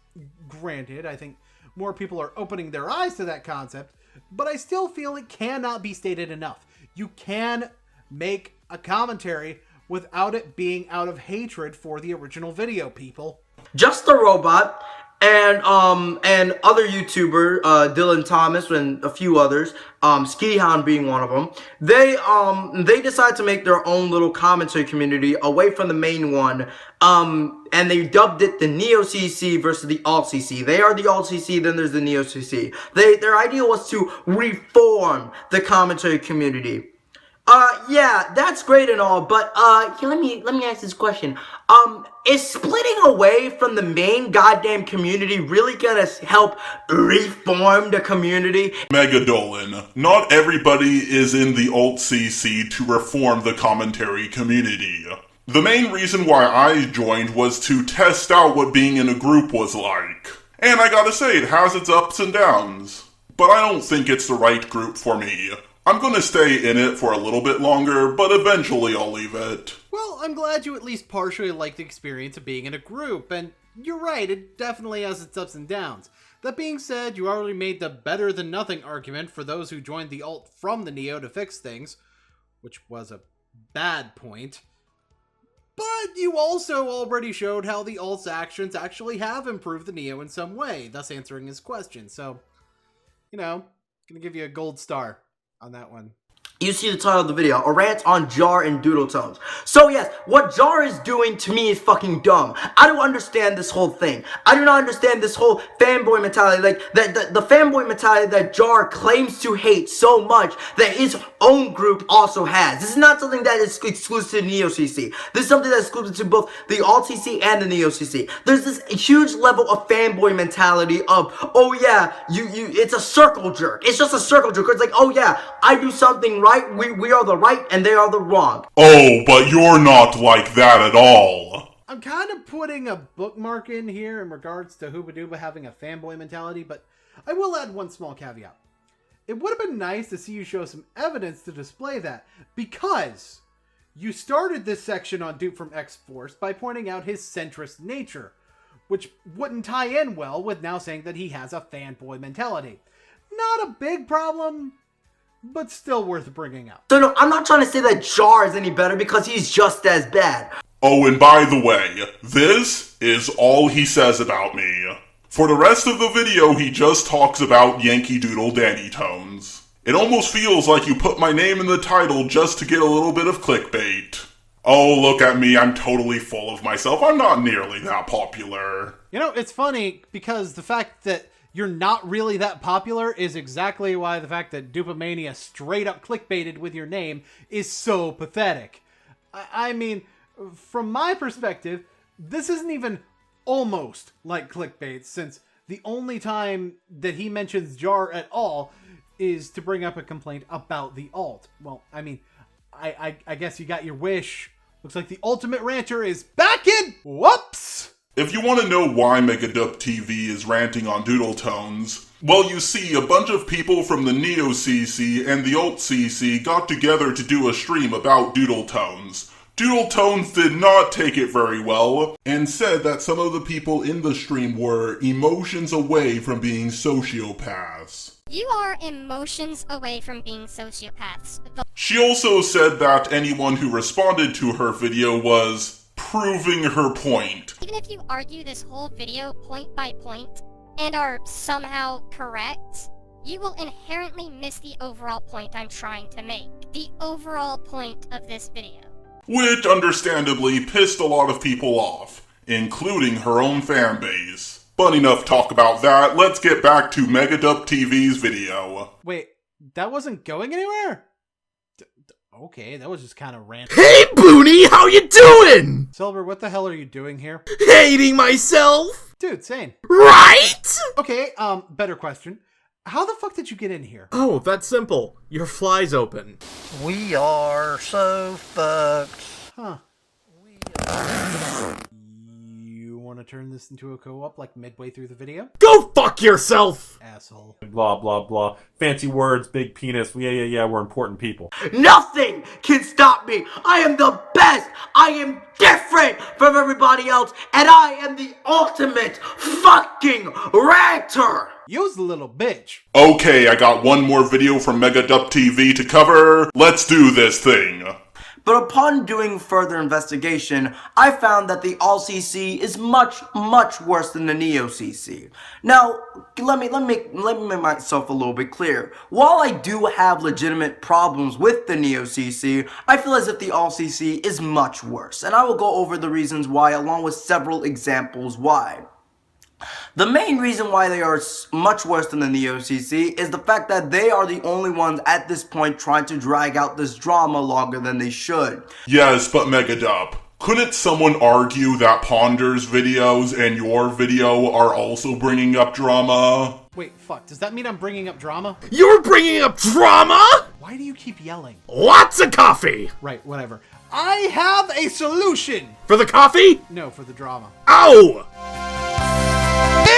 Granted, I think more people are opening their eyes to that concept, but I still feel it cannot be stated enough. You can make a commentary without it being out of hatred for the original video, people. Just a Robot and other YouTuber, Dylan Thomas and a few others, Skihound being one of them, they decided to make their own little commentary community away from the main one, and they dubbed it the Neo CC versus the Alt CC. They are the Alt CC, then there's the Neo CC. Their idea was to reform the commentary community. Yeah, that's great and all, but, let me ask this question. Is splitting away from the main goddamn community really gonna help reform the community? Megadolan, not everybody is in the Alt CC to reform the commentary community. The main reason why I joined was to test out what being in a group was like. And I gotta say, it has its ups and downs. But I don't think it's the right group for me. I'm gonna stay in it for a little bit longer, but eventually I'll leave it. Well, I'm glad you at least partially like the experience of being in a group, and you're right, it definitely has its ups and downs. That being said, you already made the better than nothing argument for those who joined the alt from the Neo to fix things, which was a bad point. But you also already showed how the alt's actions actually have improved the Neo in some way, thus answering his question. So, you know, gonna give you a gold star on that one. You see the title of the video, a rant on Jar and Doodle Tones. So yes, what Jar is doing to me is fucking dumb. I don't understand this whole thing. I do not understand this whole fanboy mentality, like the fanboy mentality that Jar claims to hate so much that his own group also has. This is not something that is exclusive to Neo-CC. This is something that's exclusive to both the Alt-CC and the Neo-CC. There's this huge level of fanboy mentality of, oh yeah, it's a circle jerk. It's just a circle jerk. It's like, oh yeah, I do something right, we are the right and they are the wrong. Oh, but you're not like that at all. I'm kind of putting a bookmark in here in regards to Hooba Dooba having a fanboy mentality, but I will add one small caveat. It would have been nice to see you show some evidence to display that, because you started this section on Dupe from X-Force by pointing out his centrist nature, which wouldn't tie in well with now saying that he has a fanboy mentality. Not a big problem, but still worth bringing up. So no, I'm not trying to say that Jar is any better because he's just as bad. Oh, and by the way, this is all he says about me. For the rest of the video, he just talks about Yankee Doodle Dandy Tones. It almost feels like you put my name in the title just to get a little bit of clickbait. Oh, look at me, I'm totally full of myself. I'm not nearly that popular. You know, it's funny because the fact that you're not really that popular is exactly why the fact that Dupamania straight up clickbaited with your name is so pathetic. I mean, from my perspective, this isn't even almost like clickbait, since the only time that he mentions Jar at all is to bring up a complaint about the alt. Well, I mean, I guess you got your wish. Looks like the Ultimate Rancher is back in! Whoops! If you want to know why Megadup TV is ranting on Doodle Tones, well, you see, a bunch of people from the Neo-CC and the Alt-CC got together to do a stream about Doodle Tones. Doodle Tones did not take it very well, and said that some of the people in the stream were emotions away from being sociopaths. You are emotions away from being sociopaths. She also said that anyone who responded to her video was proving her point. Even if you argue this whole video point by point and are somehow correct, you will inherently miss the overall point I'm trying to make. The overall point of this video. Which understandably pissed a lot of people off, including her own fanbase. But enough talk about that, let's get back to Megadup TV's video. Wait, that wasn't going anywhere? Okay, that was just kind of random. Hey, Booney, how you doing? Silver, what the hell are you doing here? Hating myself? Dude, same. Right? Okay, better question. How the fuck did you get in here? Oh, that's simple. Your fly's open. We are so fucked. Huh. You want to turn this into a co-op like midway through the video? Go fuck yourself! Asshole. Blah, blah, blah. Fancy words, big penis. Yeah, we're important people. Nothing can stop me. I am the best. I am different from everybody else. And I am the ultimate fucking ranter. You's a little bitch. Okay, I got one more video from Megadup TV to cover. Let's do this thing. But upon doing further investigation, I found that the Alt-CC is much, much worse than the Neo-CC. Now, let me make myself a little bit clear. While I do have legitimate problems with the Neo-CC, I feel as if the Alt-CC is much worse. And I will go over the reasons why, along with several examples why. The main reason why they are much worse than the Neo-CC is the fact that they are the only ones at this point trying to drag out this drama longer than they should. Yes, but Megadup, couldn't someone argue that Ponder's videos and your video are also bringing up drama? Wait, fuck, does that mean I'm bringing up drama? You're bringing up drama? Why do you keep yelling? Lots of coffee! Right, whatever. I have a solution! For the coffee? No, for the drama. Ow!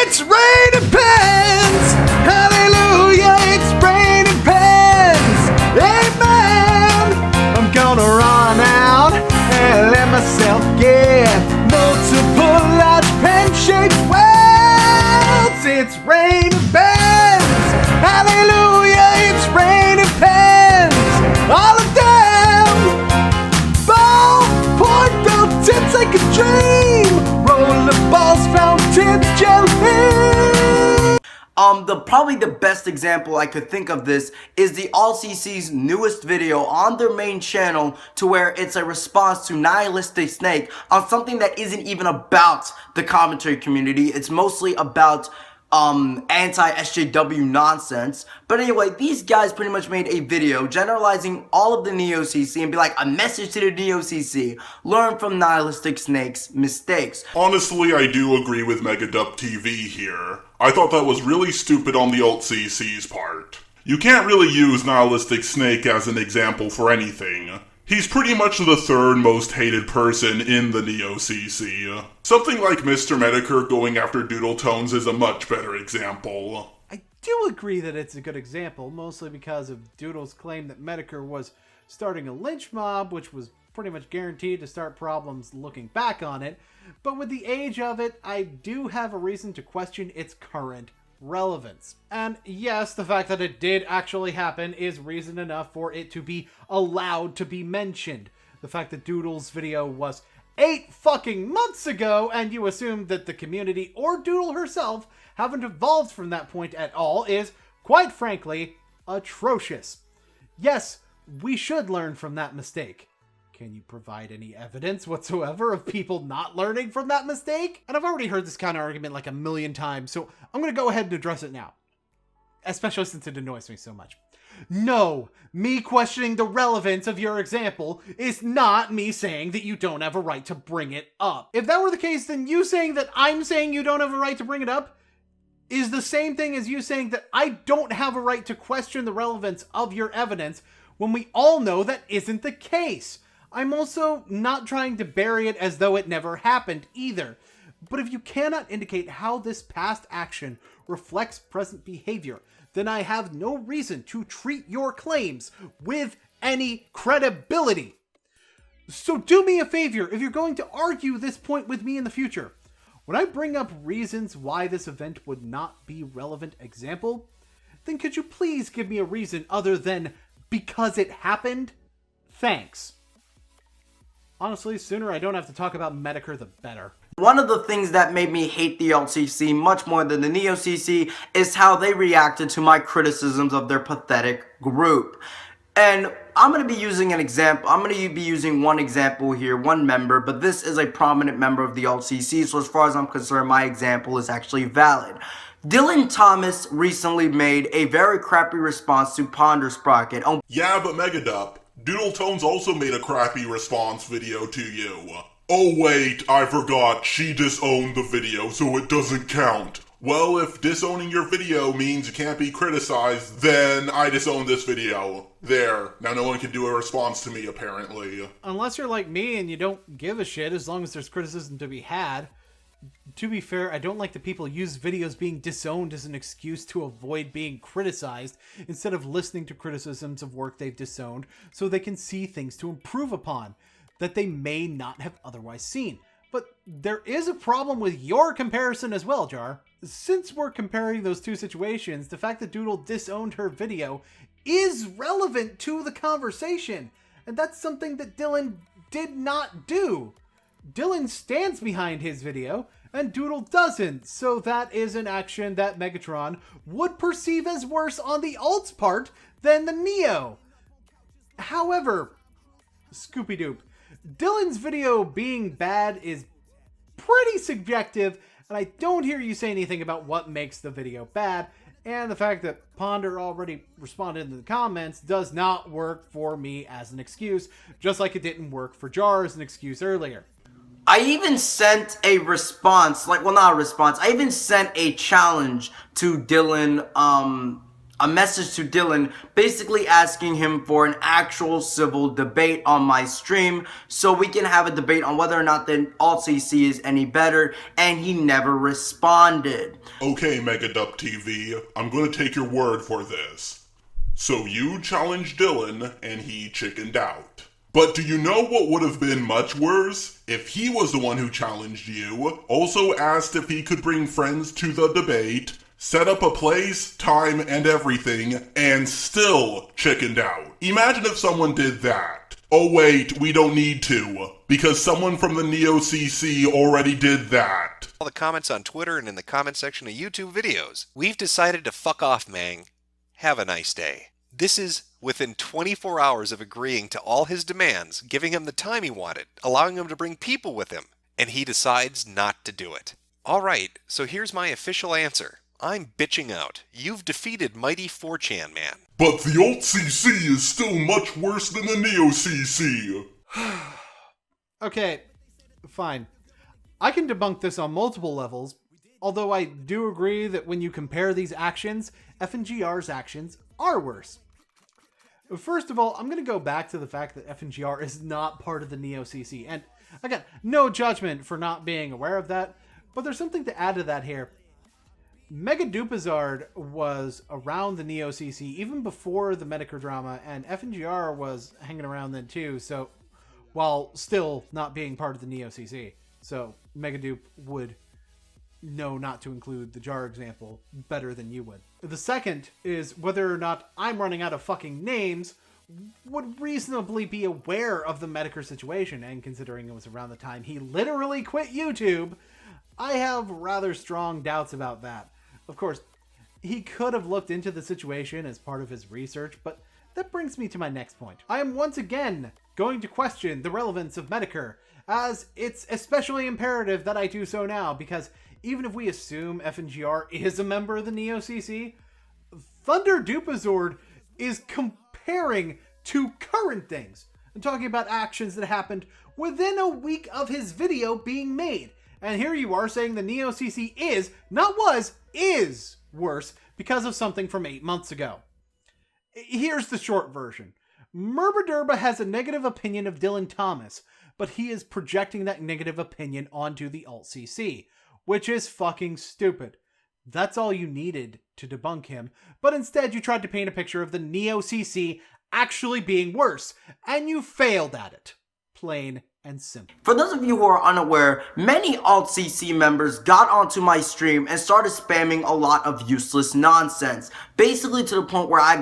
It's raining pens! Hallelujah, it's raining pens! Amen! I'm gonna run out and let myself get multiple large pen-shaped wells! It's raining pens! Hallelujah, it's raining pens! All of them! Ballpoint filter! balls fountain jelly. Probably the best example I could think of this is the AllCC's newest video on their main channel, to where it's a response to Nihilistic Snake on something that isn't even about the commentary community. It's mostly about anti-SJW nonsense. But anyway, these guys pretty much made a video generalizing all of the Neo-CC and be like, a message to the Neo-CC: learn from Nihilistic Snake's mistakes. Honestly, I do agree with Megadup TV here. I thought that was really stupid on the alt-CC's part. You can't really use Nihilistic Snake as an example for anything. He's pretty much the third most hated person in the Neo-CC. Something like Mr. Medicare going after Doodle Tones is a much better example. I do agree that it's a good example, mostly because of Doodle's claim that Medicare was starting a lynch mob, which was pretty much guaranteed to start problems looking back on it. But with the age of it, I do have a reason to question its current relevance. And yes, the fact that it did actually happen is reason enough for it to be allowed to be mentioned. The fact that Doodle's video was 8 fucking months ago, and you assume that the community or Doodle herself haven't evolved from that point at all, is, quite frankly, atrocious. Yes, we should learn from that mistake. Can you provide any evidence whatsoever of people not learning from that mistake? And I've already heard this kind of argument like a million times, so I'm going to go ahead and address it now. Especially since it annoys me so much. No, me questioning the relevance of your example is not me saying that you don't have a right to bring it up. If that were the case, then you saying that I'm saying you don't have a right to bring it up is the same thing as you saying that I don't have a right to question the relevance of your evidence, when we all know that isn't the case. I'm also not trying to bury it as though it never happened either. But if you cannot indicate how this past action reflects present behavior, then I have no reason to treat your claims with any credibility. So do me a favor if you're going to argue this point with me in the future. When I bring up reasons why this event would not be relevant example, then could you please give me a reason other than because it happened? Thanks. Honestly, sooner I don't have to talk about Medicare, the better. One of the things that made me hate the alt-CC much more than the Neo-CC is how they reacted to my criticisms of their pathetic group. And I'm going to be using an example. I'm going to be using one example here, one member, but this is a prominent member of the alt-CC, so as far as I'm concerned, my example is actually valid. Dylan Thomas recently made a very crappy response to Ponder Sprocket. Yeah, but Megadup, Doodle Tones also made a crappy response video to you. Oh wait, I forgot, she disowned the video, so it doesn't count. Well, if disowning your video means you can't be criticized, then I disown this video. There, now no one can do a response to me, apparently. Unless you're like me and you don't give a shit as long as there's criticism to be had. To be fair, I don't like that people use videos being disowned as an excuse to avoid being criticized instead of listening to criticisms of work they've disowned so they can see things to improve upon that they may not have otherwise seen. But there is a problem with your comparison as well, Jar. Since we're comparing those two situations, the fact that Doodle disowned her video is relevant to the conversation, and that's something that Dylan did not do. Dylan stands behind his video, and Doodle doesn't, so that is an action that Megatron would perceive as worse on the alt's part than the Neo. However, Scoopy-Doop, Dylan's video being bad is pretty subjective, and I don't hear you say anything about what makes the video bad, and the fact that Ponder already responded in the comments does not work for me as an excuse, just like it didn't work for Jar as an excuse earlier. I even sent a response, I even sent a challenge to Dylan, a message to Dylan, basically asking him for an actual civil debate on my stream, so we can have a debate on whether or not the alt-CC is any better, and he never responded. Okay, Megadup TV, I'm gonna take your word for this. So you challenged Dylan, and he chickened out. But do you know what would have been much worse? If he was the one who challenged you, also asked if he could bring friends to the debate, set up a place, time, and everything, and still chickened out. Imagine if someone did that. Oh wait, we don't need to, because someone from the Neo-CC already did that. all the comments on Twitter and in the comment section of YouTube videos. We've decided to fuck off, Mang. Have a nice day. This is within 24 hours of agreeing to all his demands, giving him the time he wanted, allowing him to bring people with him, and he decides not to do it. Alright, so here's my official answer. I'm bitching out. You've defeated Mighty 4chan Man. But the alt CC is still much worse than the Neo CC. Okay, fine. I can debunk this on multiple levels, although I do agree that when you compare these actions, FNGR's actions are worse. First of all, I'm going to go back to the fact that FNGR is not part of the Neo CC, and again, no judgment for not being aware of that, but there's something to add to that here. Mega Dupazard was around the Neo CC even before the Medicare drama, and FNGR was hanging around then too, so while still not being part of the Neo CC. So Mega Dupe would know not to include the jar example better than you would. The second is whether or not I'm running out of fucking names would reasonably be aware of the Medicare situation, and considering it was around the time he literally quit YouTube, I have rather strong doubts about that. Of course, he could have looked into the situation as part of his research, but that brings me to my next point. I am once again going to question the relevance of Medicare, as it's especially imperative that I do so now, because even if we assume FNGR is a member of the Neo CC, Thunder Dupazord is comparing to current things and talking about actions that happened within a week of his video being made. And here you are saying the Neo CC is, not was, is worse because of something from 8 months ago. Here's the short version. Merbadurba has a negative opinion of Dylan Thomas, but he is projecting that negative opinion onto the alt CC, which is fucking stupid. That's all you needed to debunk him, but instead you tried to paint a picture of the Neo CC actually being worse, and you failed at it. Plain and simple. For those of you who are unaware, many alt-CC members got onto my stream and started spamming a lot of useless nonsense. Basically to the point where I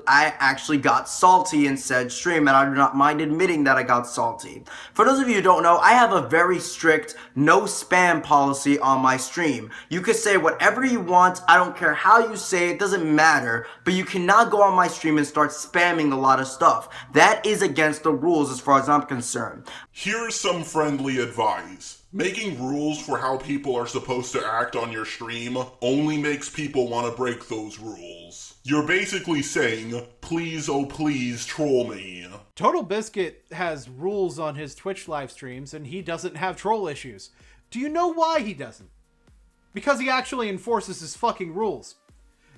actually got salty in said stream, and I do not mind admitting that I got salty. For those of you who don't know, I have a very strict no spam policy on my stream. You can say whatever you want, I don't care how you say it, doesn't matter, but you cannot go on my stream and start spamming a lot of stuff. That is against the rules as far as I'm concerned. Here's some friendly advice. Making rules for how people are supposed to act on your stream only makes people want to break those rules. You're basically saying, please, oh please, troll me. Total Biscuit has rules on his Twitch live streams, and he doesn't have troll issues. Do you know why he doesn't? Because he actually enforces his fucking rules.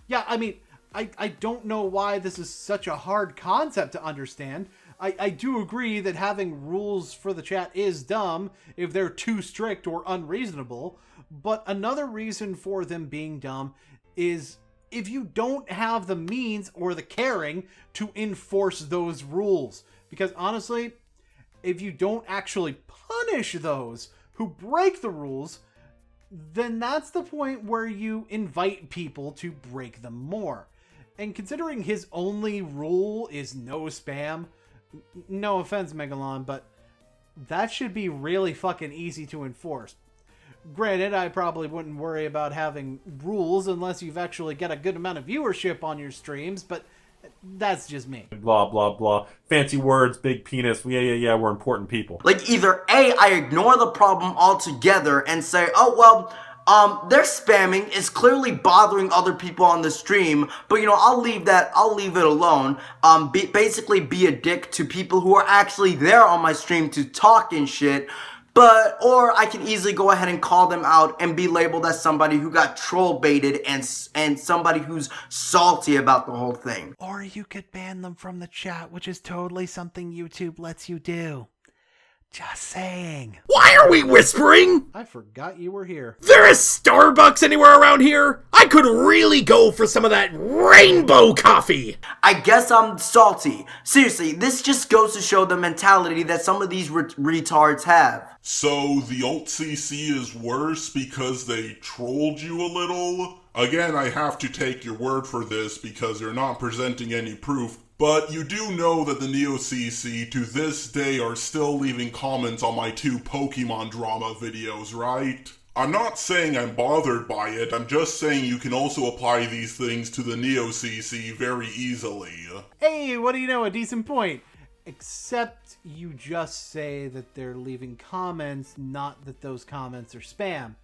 Yeah, I mean, I don't know why this is such a hard concept to understand. I do agree that having rules for the chat is dumb if they're too strict or unreasonable, but another reason for them being dumb is if you don't have the means or the caring to enforce those rules. Because honestly, if you don't actually punish those who break the rules, then that's the point where you invite people to break them more. And considering his only rule is no spam, no offense, Megalon, but that should be really fucking easy to enforce. Granted, I probably wouldn't worry about having rules unless you've actually got a good amount of viewership on your streams, but that's just me. Blah, blah, blah. Fancy words, big penis. Yeah, we're important people. Like, either A, I ignore the problem altogether and say, oh, well, they're spamming, it's clearly bothering other people on the stream, but you know, I'll leave it alone. Basically be a dick to people who are actually there on my stream to talk and shit, or I can easily go ahead and call them out and be labeled as somebody who got troll baited and somebody who's salty about the whole thing. Or you could ban them from the chat, which is totally something YouTube lets you do. Just saying. Why are we whispering? I forgot you were here. There is Starbucks anywhere around here? I could really go for some of that rainbow coffee. I guess I'm salty. Seriously, this just goes to show the mentality that some of these retards have. So the alt CC is worse because they trolled you a little? Again, I have to take your word for this because you're not presenting any proof. But you do know that the Neo CC to this day are still leaving comments on my 2 Pokemon drama videos, right? I'm not saying I'm bothered by it, I'm just saying you can also apply these things to the Neo-CC very easily. Hey, what do you know? A decent point. Except you just say that they're leaving comments, not that those comments are spam.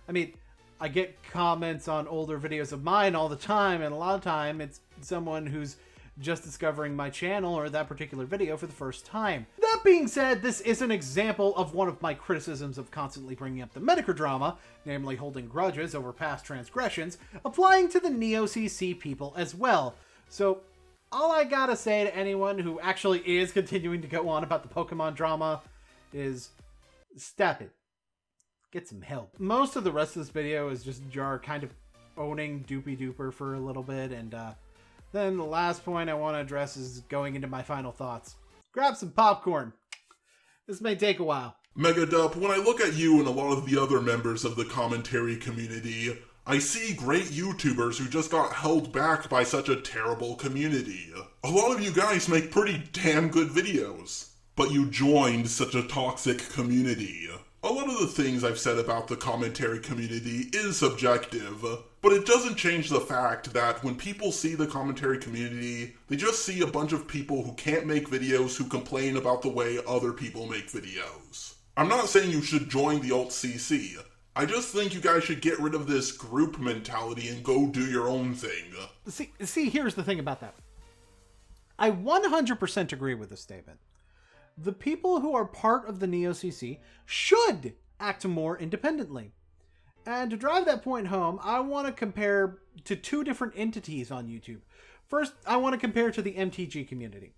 I mean, I get comments on older videos of mine all the time, and a lot of time it's someone who's just discovering my channel or that particular video for the first time. That being said, this is an example of one of my criticisms of constantly bringing up the Medicare drama, namely holding grudges over past transgressions, applying to the Neo-CC people as well. So, all I gotta say to anyone who actually is continuing to go on about the Pokemon drama is, stop it. Get some help. Most of the rest of this video is just Jar kind of owning Doopy Dooper for a little bit, and then the last point I want to address is going into my final thoughts. Grab some popcorn. This may take a while. Megadup, when I look at you and a lot of the other members of the commentary community, I see great YouTubers who just got held back by such a terrible community. A lot of you guys make pretty damn good videos, but you joined such a toxic community. A lot of the things I've said about the commentary community is subjective, but it doesn't change the fact that when people see the commentary community, they just see a bunch of people who can't make videos who complain about the way other people make videos. I'm not saying you should join the alt-CC. I just think you guys should get rid of this group mentality and go do your own thing. See, here's the thing about that. I 100% agree with this statement. The people who are part of the Neo-CC should act more independently. And to drive that point home, I want to compare to two different entities on YouTube. First, I want to compare to the MTG community.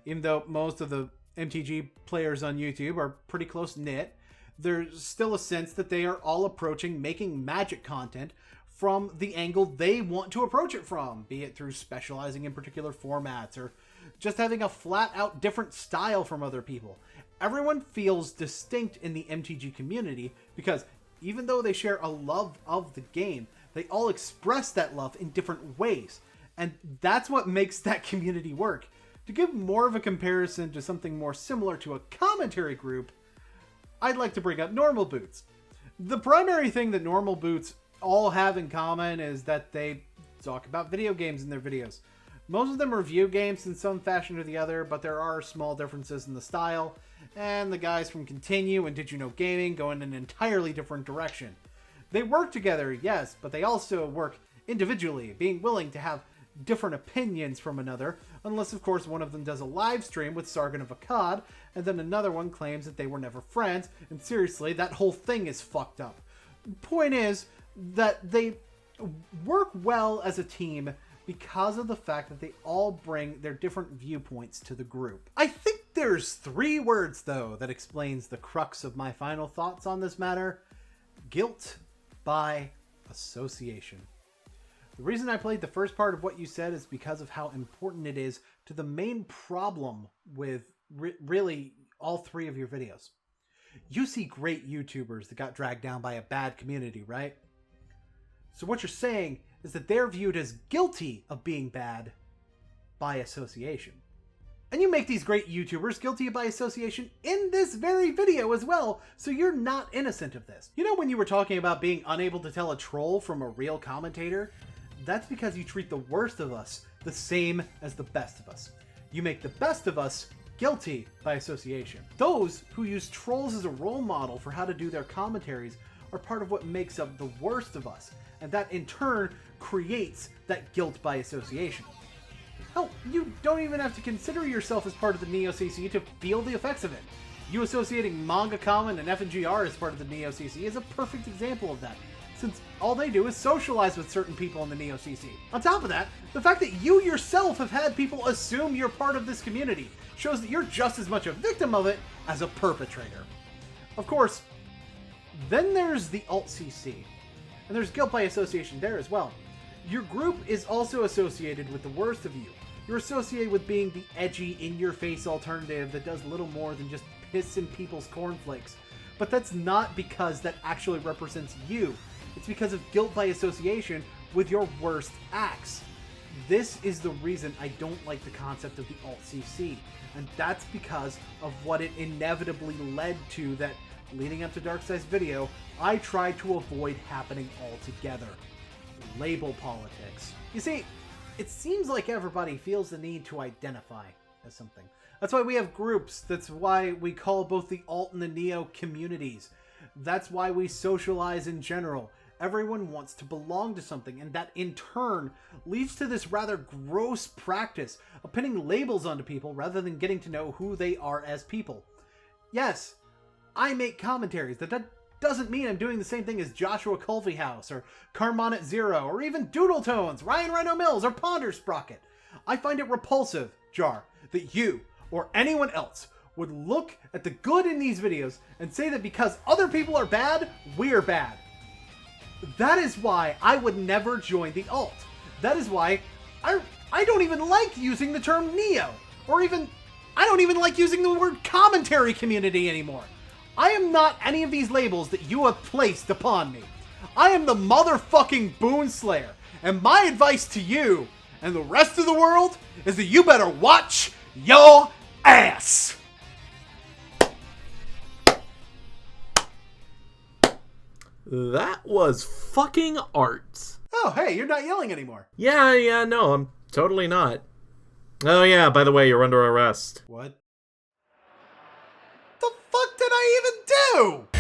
Even though most of the MTG players on YouTube are pretty close-knit, there's still a sense that they are all approaching making Magic content from the angle they want to approach it from, be it through specializing in particular formats or just having a flat-out different style from other people. Everyone feels distinct in the MTG community because even though they share a love of the game, they all express that love in different ways. And that's what makes that community work. To give more of a comparison to something more similar to a commentary group, I'd like to bring up Normal Boots. The primary thing that Normal Boots all have in common is that they talk about video games in their videos. Most of them review games in some fashion or the other, but there are small differences in the style, and the guys from Continue and Did You Know Gaming go in an entirely different direction. They work together, yes, but they also work individually, being willing to have different opinions from another, unless of course one of them does a live stream with Sargon of Akkad, and then another one claims that they were never friends, and seriously, that whole thing is fucked up. Point is that they work well as a team because of the fact that they all bring their different viewpoints to the group. I think there's 3 words, though, that explains the crux of my final thoughts on this matter. Guilt by association. The reason I played the first part of what you said is because of how important it is to the main problem with really all 3 of your videos. You see great YouTubers that got dragged down by a bad community, right? So what you're saying is that they're viewed as guilty of being bad by association. And you make these great YouTubers guilty by association in this very video as well, so you're not innocent of this. You know when you were talking about being unable to tell a troll from a real commentator? That's because you treat the worst of us the same as the best of us. You make the best of us guilty by association. Those who use trolls as a role model for how to do their commentaries are part of what makes up the worst of us, and that in turn creates that guilt by association. Hell, you don't even have to consider yourself as part of the Neo-CC to feel the effects of it. You associating Manga Common and FNGR as part of the Neo-CC is a perfect example of that, since all they do is socialize with certain people in the Neo-CC. On top of that, the fact that you yourself have had people assume you're part of this community shows that you're just as much a victim of it as a perpetrator. Of course, then there's the alt-CC, and there's guilt by association there as well. Your group is also associated with the worst of you. You're associated with being the edgy, in-your-face alternative that does little more than just piss in people's cornflakes. But that's not because that actually represents you. It's because of guilt by association with your worst acts. This is the reason I don't like the concept of the alt-CC, and that's because of what it inevitably led to that leading up to Darksei's video, I tried to avoid happening altogether. Label politics. You see, it seems like everybody feels the need to identify as something. That's why we have groups. That's why we call both the alt and the neo communities. That's why we socialize in general. Everyone wants to belong to something, and that in turn leads to this rather gross practice of pinning labels onto people rather than getting to know who they are as people. Yes, I make commentaries. That doesn't mean I'm doing the same thing as Joshua Culveyhouse or Carmonet Zero or even Doodle Tones, Ryan Rhino Mills, or Ponder Sprocket. I find it repulsive, Jar, that you or anyone else would look at the good in these videos and say that because other people are bad, we're bad. That is why I would never join the alt. That is why I don't even like using the term Neo. Or even, I don't even like using the word commentary community anymore. I am not any of these labels that you have placed upon me. I am the motherfucking Boonslayer. And my advice to you and the rest of the world is that you better watch your ass. That was fucking art. Oh, hey, you're not yelling anymore. Yeah, no, I'm totally not. Oh yeah, by the way, you're under arrest. What? The fuck did I even do?